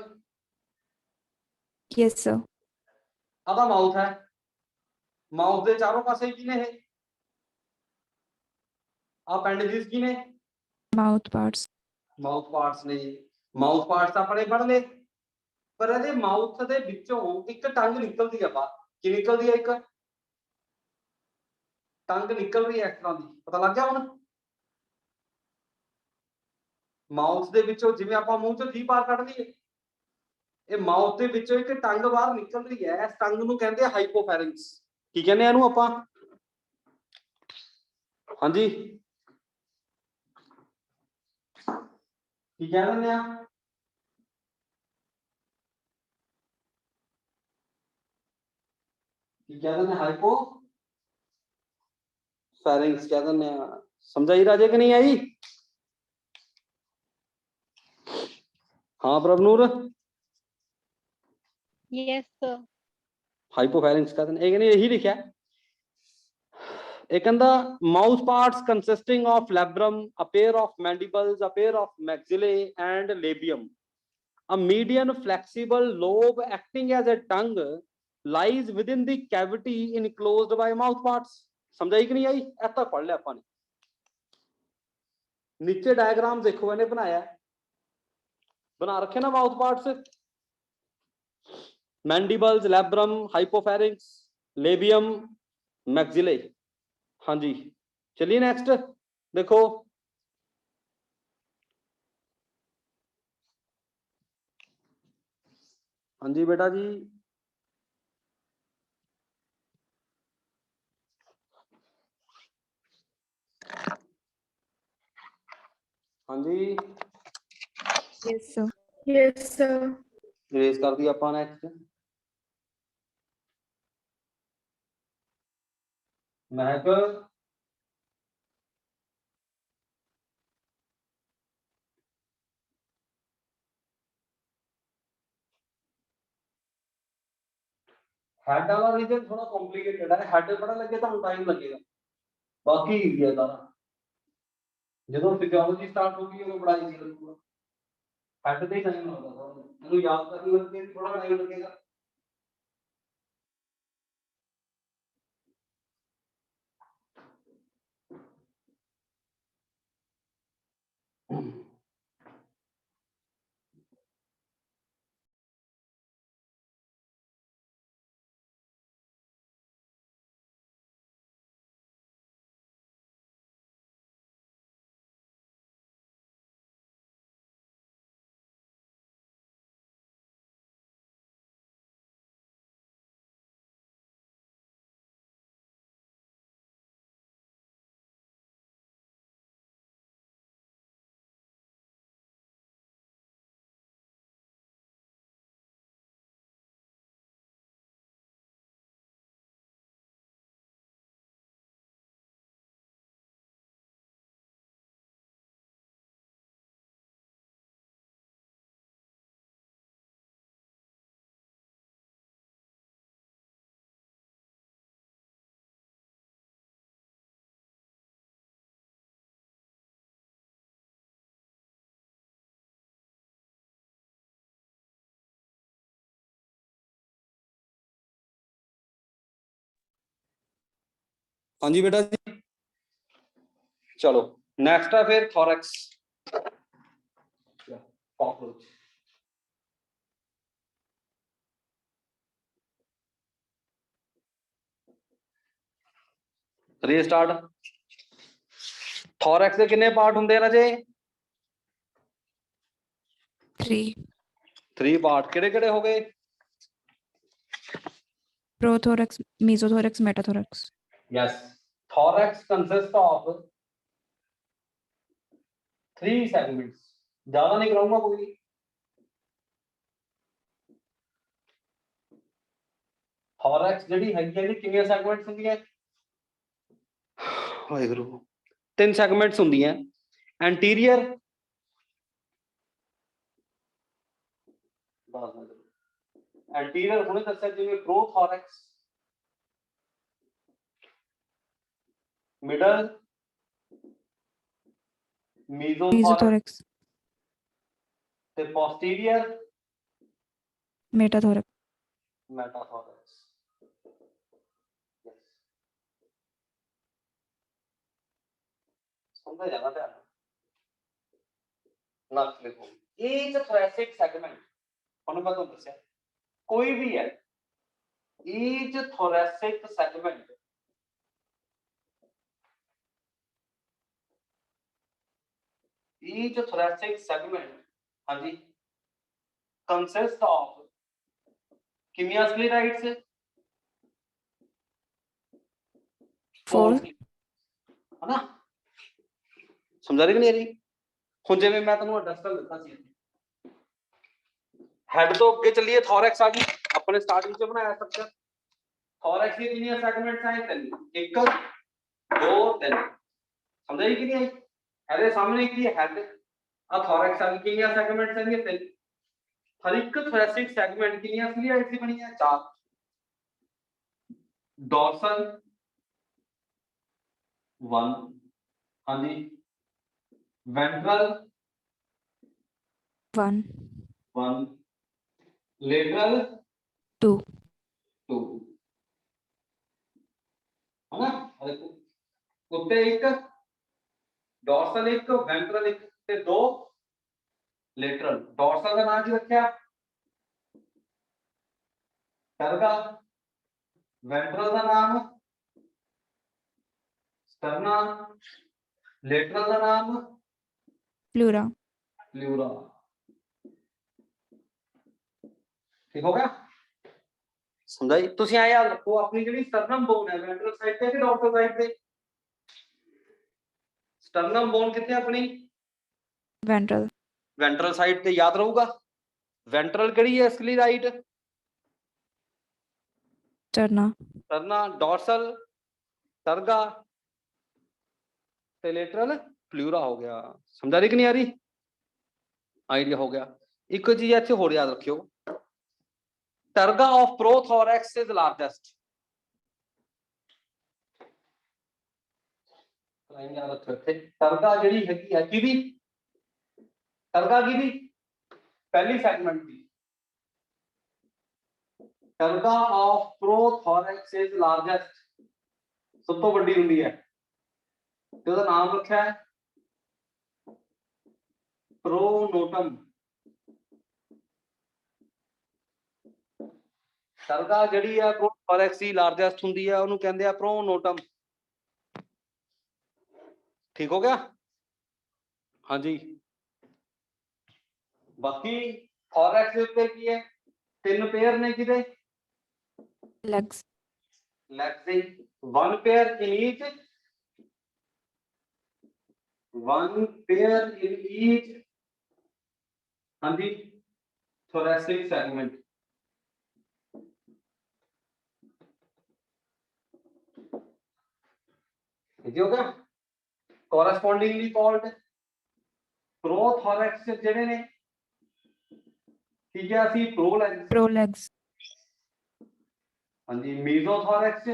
Yes, sir. आदा माउथ है, माउथ के चारों पासे की ने है, अपेंडिजेस की ने, Mouth parts. माउथ पार्ट्स ने, माउथ पार्ट्स अपने पढ़ ले, पर ਇਹਦੇ ਮਾउथ ਦੇ ਵਿੱਚੋਂ ਇੱਕ ਟੰਗ ਨਿਕਲਦੀ ਆ ਬਾਹਰ, ਕੀ ਨਿਕਲਦੀ ਆ? ਇੱਕ ਟੰਗ ਨਿਕਲ ਰਹੀ ਹੈ ਇਸ ਤਰ੍ਹਾਂ ਦੀ, ਪਤਾ ਲੱਗ ਗਿਆ ਹੁਣ? ਮਾउथ ਦੇ ਵਿੱਚੋਂ ਜਿਵੇਂ ਆਪਾਂ ਮੂੰਹ ਚੋਂ ਜੀਭ ਬਾਹਰ ਕੱਢ ਲਈਏ, ਇਹ ਮਾउथ ਦੇ ਵਿੱਚੋਂ ਇੱਕ ਟੰਗ ਬਾਹਰ ਨਿਕਲ ਰਹੀ ਹੈ, ਇਸ ਟੰਗ ਨੂੰ ਕਹਿੰਦੇ ਆ ਹਾਈਪੋਫੈਰਿੰਕਸ। ਕੀ ਕਹਿੰਦੇ ਆ ਇਹਨੂੰ ਆਪਾਂ? ਹਾਂਜੀ ਕੀ ਕਹਿ ਦਿੰਦੇ ਆ? ਕੀ ਕਹਿ ਦਿੰਦੇ? हाइपोफैरिंक्स ਕਹਿ ਦਿੰਦੇ ਆ। ਸਮਝਾਈ ਰਾਜੇ ਕਿ ਨਹੀਂ ਆਈ? हाँ प्रभनूर, Yes, sir. हाइपोफैरिंक्स कहते हैं, एक ने यही लिखा है, एक कहता mouth parts consisting of labrum, a pair of mandibles, a pair of maxillae and labium, a median flexible lobe acting as a tongue lies within the cavity enclosed by mouth parts. समझाई कि नहीं आई? ऐसा पढ़ लिया अपन ने। नीचे diagram देखो, इन्हें बनाया, बना रखे ना mouth parts, mandibles, labrum, hypopharynx, labium, maxillae. हाँ जी, चलिए नेक्स्ट देखो, हाँ जी बेटा जी, हाँ जी Yes, sir. Yes, sir. Erase कर दिया अपन नेक्स्ट। महक हेड वाला रीजन थोड़ा कॉम्प्लिकेटेड है, हेड पता लगे तो टाइम लगेगा, बाकी इजी है सारा। ਜਦੋਂ ਫਿਜ਼ੀਓਲੋਜੀ ਸਟਾਰਟ ਹੋਗੀ ਉਹ ਬੜਾ ਇਜੀ ਲੱਗੂਗਾ, ਹੈਡ ਤੇ ਟਾਈਮ ਲੱਗਦਾ ਸਾਰਾ, ਇਹਨੂੰ ਯਾਦ ਕਰਨ ਵਾਸਤੇ ਥੋੜਾ ਟਾਈਮ ਲੱਗੇਗਾ। हाँ जी बेटा जी, चलो नेक्स्ट है फिर थॉरैक्स। Cockroach, restart. थॉरैक्स के कितने पार्ट होंगे राजे? 3. 3 पार्ट, किहड़े-किहड़े हो गए? Prothorax, mesothorax, metathorax. Yes, thorax consists of 3 segments, ज्यादा नहीं कराऊंगा कोई। थॉरैक्स ਜਿਹੜੀ ਹੈਗੀ ਹੈ ਕਿੰਨੀਆਂ ਸੈਗਮੈਂਟਸ ਹੁੰਦੀਆਂ? ਵਾਹਿਗੁਰੂ, 3 ਸੈਗਮੈਂਟਸ ਹੁੰਦੀਆਂ। ਐਂਟੀਰੀਅਰ, ਐਂਟੀਰੀਅਰ ਹੁਣੇ ਦੱਸਿਆ ਜਿਵੇਂ ਪ੍ਰੋਥੋਰੈਕਸ, ਮਿਡਲ, ਮੀਜ਼ੋਥੋਰੈਕਸ Mesothorax, ਤੇ ਪੋਸਟੀਰੀਅਰ metathorax. ਮੈਟਾਥੋਰੈਕਸ। ਸਮਝਿਆ ਜਾਣਾ ਧਿਆਨ ਨਾਲ ਲਿਖੋ। ਇਹ ਜੋ ਥੋਰੈਸਿਕ ਸੈਗਮੈਂਟ ਉਹਨੂੰ ਮੈਂ ਤੁਹਾਨੂੰ ਦੱਸਿਆ ਕੋਈ ਵੀ ਹੈ, ਈਚ ਥੋਰੈਸਿਕ ਸੈਗਮੈਂਟ each thoracic segment, हाँ जी, consists of कितनी स्क्लेराइड्स? 4. है ना, समझा रही कि नहीं आ रही? ਹੁਣ ਜਿਵੇਂ ਮੈਂ ਤੁਹਾਨੂੰ ਐਡਰੈਸ ਕਰ ਦਿੱਤਾ ਸੀ, ਹੈਡ ਤੋਂ ਅੱਗੇ ਚੱਲੀਏ, ਥੋਰੈਕਸ ਆ ਗਈ ਆਪਣੇ ਸਟਾਰਟਿੰਗ ਚ ਬਣਾਇਆ ਸਟਰਕਚਰ। ਥੋਰੈਕਸ ਦੀ ਕਿੰਨੀਆਂ ਸੈਗਮੈਂਟਸ ਆਏ? 3, 1 2 3। ਸਮਝ ਆਈ ਕਿ ਨਹੀਂ ਆਈ? ਇਹਦੇ ਸਾਹਮਣੇ ਕੀ ਹੈ? ਹੈਡ ਆ ਥੋਰੈਕਸ ਆ ਗਈ, ਕਿੰਨੀਆਂ ਸੈਗਮੈਂਟਸ ਆਣਗੀਆਂ? 3। हर एक थोरैसिक सेगमेंट कितनी स्क्लेराइड्स बनी है? 4। डॉर्सल 1, हाँ जी, वेंट्रल 1. 1, लेटरल 2. 2, है ना? देखो उत्ते 1, डॉर्सल 1, वेंट्रल 1 ते 2 लेटरल। डॉर्सल का नाम की रखा टर्गा, वेंट्रल का नाम स्टर्ना, लेटरल का नाम Pleura. प्लूरा। ठीक हो गया? समझाई? तुसी आ याद रखो अपनी ਜਿਹੜੀ स्टर्नम बोन है वेंट्रल साइड पे कि डॉर्सल साइड पे? स्टर्नम बोन कितने अपनी? Ventral. वेंट्रल साइड पे, याद रहूगा। वेंट्रल केड़ी है स्क्लेराइड? Sterna. स्टर्ना, डॉर्सल, टर्गा ते लेटरल प्लूरा हो गया। समझा रही कि नहीं आ रही? आइडिया हो गया। एक चीज ਇੱਥੇ ਹੋਰ याद रखियो, टर्गा ऑफ प्रोथोरैक्स इज लार्जेस्ट। टर्गा जिहड़ी हैगी है किहदी, टर्गा किहदी, पहली segment the. टर्गा of prothorax is largest, सब तो बड़ी हुंदी है ते ओहदा नाम रखा है प्रोनोटम। टर्गा जिहड़ी है प्रोथोरैक्स दी लार्जेस्ट हुंदी है, ओनू कहंदे आ प्रोनोटम। ठीक हो गया? हाँ जी। बाकी थोरैक्स दे उत्ते की है, तीन पेयर ने किदे, legs, legs they, one pair in each, one pair in each, हाँ जी, thoracic segment। ठीक हो गया? correspondingly called prothorax ਜਿਹੜੇ ਨੇ ਠੀਕ ਹੈ ਅਸੀਂ prolegs, prolegs, ਹਾਂਜੀ mesothorax,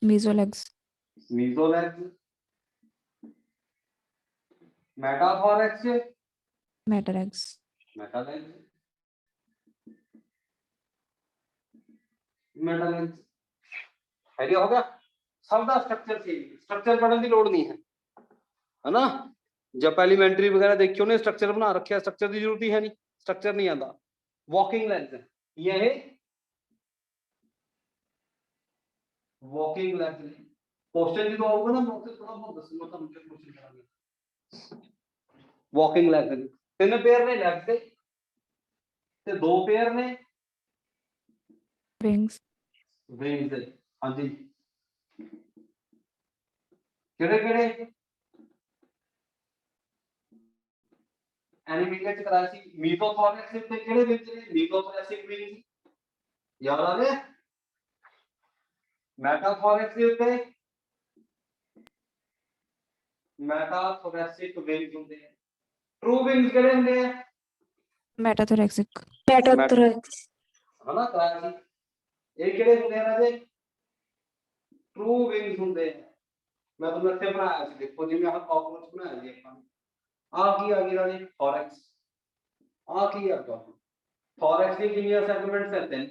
mesolegs, mesolegs, metathorax, metalegs, metalegs, metalegs। Idea हो गया? सब ਦਾ स्ट्रक्चर सेम, स्ट्रक्चर पढ़ने की लोड़ नहीं है ना। जब एलिमेंट्री वगैरह देखियो ने स्ट्रक्चर बना रखे, स्ट्रक्चर की जरूरत ही है नहीं, स्ट्रक्चर नहीं आता। वॉकिंग लेग्स है, ये है वॉकिंग लेग्स। क्वेश्चन जो आऊगा ना मैं थोड़ा बहुत दसूंगा तो मुझे क्वेश्चन करांगे। वॉकिंग लेग्स तीन पेयर ने लेग्स दे ते दो पेयर ने wings, विंग्स दे। हां जी, केड़े-केड़े एनिमेटेड च कराया सी। मीसोथोरैक्स ते केड़े विंग्स ने, मीसोथोरैसिक विंग्स याद आ गया। मेटाथोरैक्स दे उत्ते मेटाथोरैसिक विंग्स होंदे हैं। ट्रू विंग्स केड़े होंदे हैं, metathoracic, Metathorax, है ना कराया सी। ये केड़े होंदे हैं राजे, ट्रू विंग्स होंदे हैं। मैं तुमने इत्थे बनाया सी, देखो जिवें आह कॉकरोच बनाया जी आपां। आ की आ गई राजे थोरैक्स, आ की आ गया थोरैक्स दी कितनी सेगमेंट्स है, तीन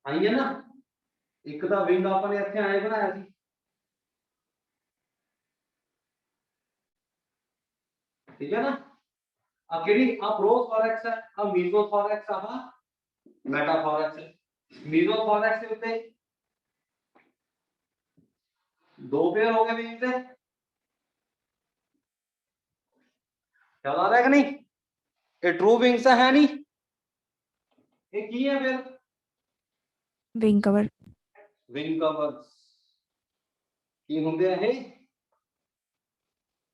आई है ना। एक दा विंग आपने इत्थे आए बनाया सी, ठीक है ना। आ केड़ी आ प्रोथोरैक्स है, आ मेसोथोरैक्स, आ मेटाथोरैक्स। मेसोथोरैक्स के उत्ते दो पेयर हो गए विंग से, याद आ रहा है कि नहीं। ये ट्रू विंग्स है नहीं, ये की है फिर wing cover, विंग कवर्स की होंदे हैं ये।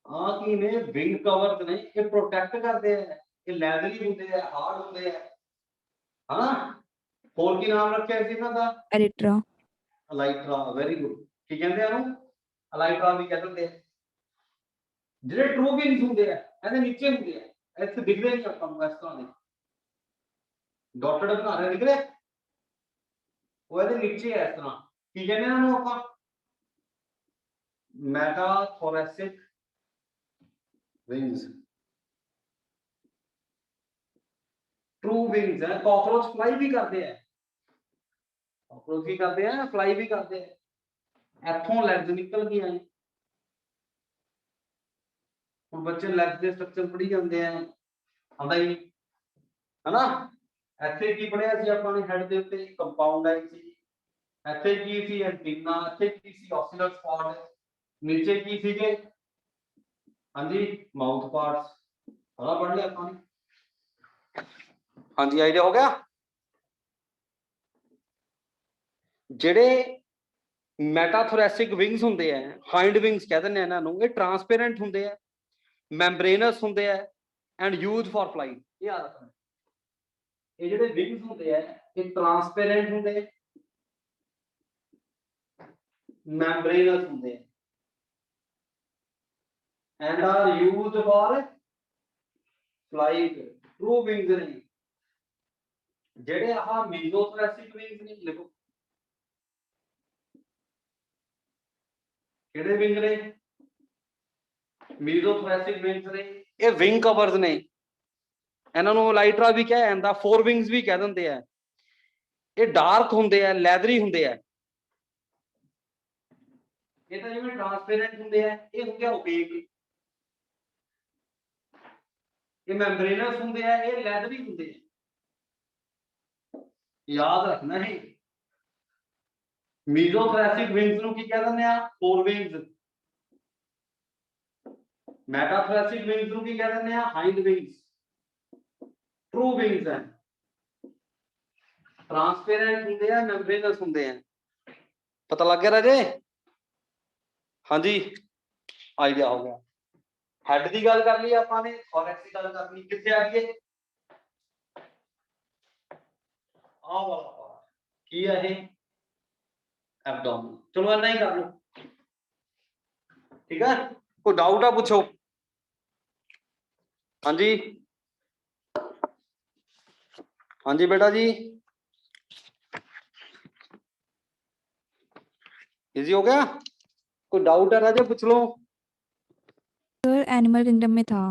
आ की ने विंग कवर्स नहीं, ये प्रोटेक्ट करते हैं, ये लेदरी होंदे हैं, हार्ड होंदे हैं, है ना। होर की नाम रखा है इन्हां दा, elytra, अलाइट्रा। Very good. की कहंदे हैं इहनूं, अलाइट्रा भी कह दिंदे हैं। ਜਿਹੜੇ ट्रू विंग्स ਹੁੰਦੇ ਆ ਇਹਦੇ ਨੀਚੇ ਹੁੰਦੇ ਆ, ਇੱਥੇ ਦਿਖਦੇ ਨਹੀਂ ਆਪਾਂ ਨੂੰ ਇਸ ਤਰ੍ਹਾਂ ਦੇ ਡਾਟਡ ਬਣਾ ਰਹੇ ਦਿਖ ਰਹੇ, ਉਹ ਇਹਦੇ ਨੀਚੇ ਹੈ ਇਸ ਤਰ੍ਹਾਂ। ਕੀ ਕਹਿੰਦੇ ਇਹਨਾਂ ਨੂੰ ਆਪਾਂ, ਮੈਟਾਥੋਰੈਸਿਕ विंग्स। ट्रू विंग्स है। कॉकरोच फ्लाई भी करते हैं, कॉकरोच भी करते हैं, फ्लाई भी करते हैं। इथों लेग्स निकल गई हैं, ਹੁਣ बच्चे लेग्स के स्ट्रक्चर पढ़ी जाते हैं, आंदा ही नहीं, है ना। ਇੱਥੇ ਕੀ ਪੜਿਆ ਸੀ ਆਪਾਂ ਨੇ, ਹੈਡ ਦੇ ਉੱਤੇ ਕੰਪਾਊਂਡ ਆਈ ਸੀ, ਇੱਥੇ ਕੀ ਸੀ ਐਂਟੀਨਾ, ਇੱਥੇ ਕੀ ਸੀ ऑक्सीलर स्पॉट, नीचे ਕੀ ਸੀਗੇ, ਹਾਂਜੀ ਮਾਊਥ ਪਾर्ट्स, ਸਾਰਾ पढ़ लिया ਆਪਾਂ ने। ਹਾਂਜੀ ਆਈडिया हो गया। ਜਿਹੜੇ ਮੈਟਾਥੋਰੈਸਿਕ ਵਿੰਗਸ ਹੁੰਦੇ ਆ, ਹਾਈਂਡ ਵਿੰਗਸ ਕਹਿ ਦਿੰਦੇ ਆ ਇਹਨਾਂ ਨੂੰ, ਇਹ ਟ੍ਰਾਂਸਪੇਰੈਂਟ ਹੁੰਦੇ ਆ, ਮੈਂਬਰੇਨਸ ਹੁੰਦੇ ਆ ਐਂਡ ਯੂਜ਼ਡ ਫॉर ਫਲਾਈਟ। ਇਹ ਯਾਦ ਰੱਖਣਾ, ਇਹ ਜਿਹੜੇ ਵਿੰਗਸ ਹੁੰਦੇ ਆ ਇਹ ਟ੍ਰਾਂਸਪੇਰੈਂਟ ਹੁੰਦੇ, ਮੈਂਬਰੇਨਸ ਹੁੰਦੇ ਆ and are used for flight. True wings नहीं, ਜਿਹੜੇ ਆਹ ਮੀਜ਼ੋਥੋਰੈਸਿਕ ਵਿੰਗਸ ਨੇ, ਲਿਖੋ ਕਿਹੜੇ ਵਿੰਗ ਨੇ? ਮੀਜ਼ੋਥੋਰੈਸਿਕ ਵਿੰਗਸ ਨੇ, ਇਹ ਵਿੰਗ ਕਵਰਸ ਨੇ। ਇਹਨਾਂ ਨੂੰ ਲਾਈਟਰਾ ਵੀ ਕਿਹਾ ਜਾਂਦਾ, ਫੋਰ ਵਿੰਗਸ ਵੀ ਕਹਿ ਦਿੰਦੇ ਆ। ਇਹ ਡਾਰਕ ਹੁੰਦੇ ਆ, ਲੈਦਰੀ ਹੁੰਦੇ ਆ। ਇਹ ਤਾਂ ਜਿਵੇਂ ਟ੍ਰਾਂਸਪੇਰੈਂਟ ਹੁੰਦੇ ਆ, ਇਹ ਹੁੰਦੇ ਆ ਓਪੇਕ। ਇਹ ਮੈਂਬਰੇਨਸ ਹੁੰਦੇ ਆ, ਇਹ ਲੈਦਰੀ ਹੁੰਦੇ ਆ। ਯਾਦ ਰੱਖਣਾ ਹੈ। ਮੀਜ਼ੋਥੋਰੈਸਿਕ ਵਿੰਗਸ ਨੂੰ ਕੀ ਕਹਿ ਦਿੰਦੇ ਆ? Four wings. ਮੈਟਾਥੋਰੈਸਿਕ ਵਿੰਗਸ ਨੂੰ ਕੀ ਕਹਿ ਦਿੰਦੇ ਆ? ਹਾਈਂਡ ਵਿੰਗਸ। ਟਰੂ ਵਿੰਗਸ ਹੈ। ਟ੍ਰਾਂਸਪੇਰੈਂਟ ਹੁੰਦੇ ਆ, ਮੈਂਬਰੇਨਸ ਹੁੰਦੇ ਆ। ਪਤਾ ਲੱਗ ਗਿਆ ਰਾਜੇ? ਹਾਂਜੀ, ਆਈਡੀਆ ਹੋ ਗਿਆ। ਹੈਡ ਦੀ ਗੱਲ ਕਰ ਲਈ ਆਪਾਂ ਨੇ, ਥੋਰੈਕਸ ਦੀ ਗੱਲ ਕਰਨੀ। ਕਿੱਥੇ ਆ ਗਈ? ਆਹ ਵਾਲਾ ਕੀ ਹੈ ਇਹ? ਐਬਡੋਮਨ। ਚਲੋ ਇੰਨਾ ਹੀ ਕਰ ਲਓ, ਠੀਕ ਹੈ। ਕੋਈ ਡਾਊਟ ਆ ਪੁੱਛੋ। ਹਾਂਜੀ ਹਾਂਜੀ ਬੇਟਾ ਜੀ, इजी हो गया? कोई डाउट है राजे? पूछ लो। सर एनिमल किंगडम में था।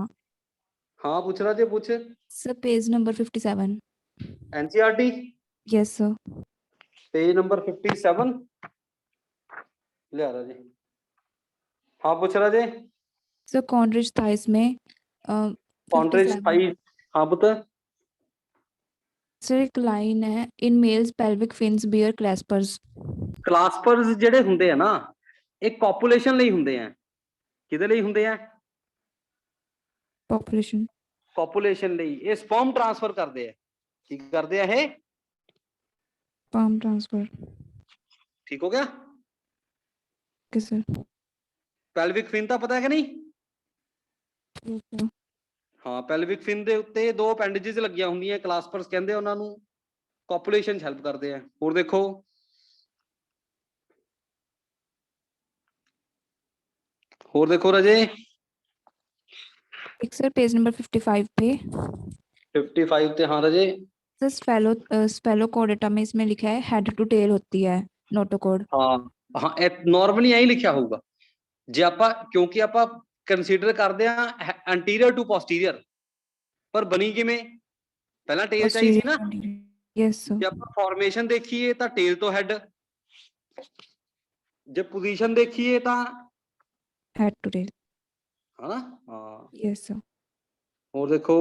हाँ पूछ राजे, पूछ। Sir page number 57। NCERT yes sir. Page number 57 ले आ राजे। हाँ पूछ राजे। सर कॉन्ड्रिच थाइस में कॉन्ट्रेज 57। थाई। हाँ पुत्र। सर एक लाइन है, in males pelvic fins bear claspers. Claspers ਜਿਹੜੇ ਹੁੰਦੇ ਆ ਨਾ, ਇਹ ਪੋਪੂਲੇਸ਼ਨ ਲਈ ਹੁੰਦੇ ਆ। ਕਿਹਦੇ ਲਈ ਹੁੰਦੇ ਆ? पॉपुलेशन। ਪੋਪੂਲੇਸ਼ਨ ਲਈ। ਇਹ ਸਪਰਮ ਟ੍ਰਾਂਸਫਰ ਕਰਦੇ ਆ। ਕੀ ਕਰਦੇ ਆ ਇਹ? Sperm transfer. ठीक हो गया? Okay sir. ਪੈਲਵਿਕ ਫਿਨ ਤਾਂ ਪਤਾ ਹੈ ਕਿ ਨਹੀਂ? Yes sir. ਹਾਂ, ਪੈਲਵਿਕ ਫਿਨ ਦੇ ਉੱਤੇ ਦੋ ਅਪੈਂਡੇजेस ਲੱਗੀਆਂ ਹੁੰਦੀਆਂ, ਕਲਾਸਪਰਸ ਕਹਿੰਦੇ ਉਹਨਾਂ ਨੂੰ। ਪੋਪੂਲੇਸ਼ਨ ਹੈਲਪ ਕਰਦੇ ਆ। ਹੋਰ ਦੇਖੋ, ਹੋਰ ਦੇਖੋ ਰਾਜੇ। एक सर पेज नंबर 55 पे 55 ਤੇ ਹਾਂ ਰਾਜੇ। सर स्पेलोकोडेटा में इसमें लिखा है हेड टू टेल होती है नोटोकोड। ਹਾਂ ਹਾਂ, ਇਹ ਨਾਰਮਲੀ ਐਂ ਹੀ ਲਿਖਿਆ ਹੋਊਗਾ। ਜੇ ਆਪਾਂ, ਕਿਉਂਕਿ ਆਪਾਂ ਕੰਸੀਡਰ ਕਰਦੇ ਆ ਐਂਟੀਰੀਅਰ ਟੂ ਪੋਸਟੀਰੀਅਰ, ਪਰ ਬਣੀ ਕਿਵੇਂ? ਪਹਿਲਾਂ ਟੇਲ ਚਾਹੀ ਸੀ ਨਾ। Yes sir. ਜੇ ਆਪਾਂ ਫਾਰਮੇਸ਼ਨ ਦੇਖੀਏ ਤਾਂ ਟੇਲ ਤੋਂ ਹੈਡ, ਜੇ ਪੋਜੀਸ਼ਨ ਦੇਖੀਏ ਤਾਂ हेड टू टेल। ਹਨਾ। ਹਾਂ यस सर। ਹੋਰ ਦੇਖੋ,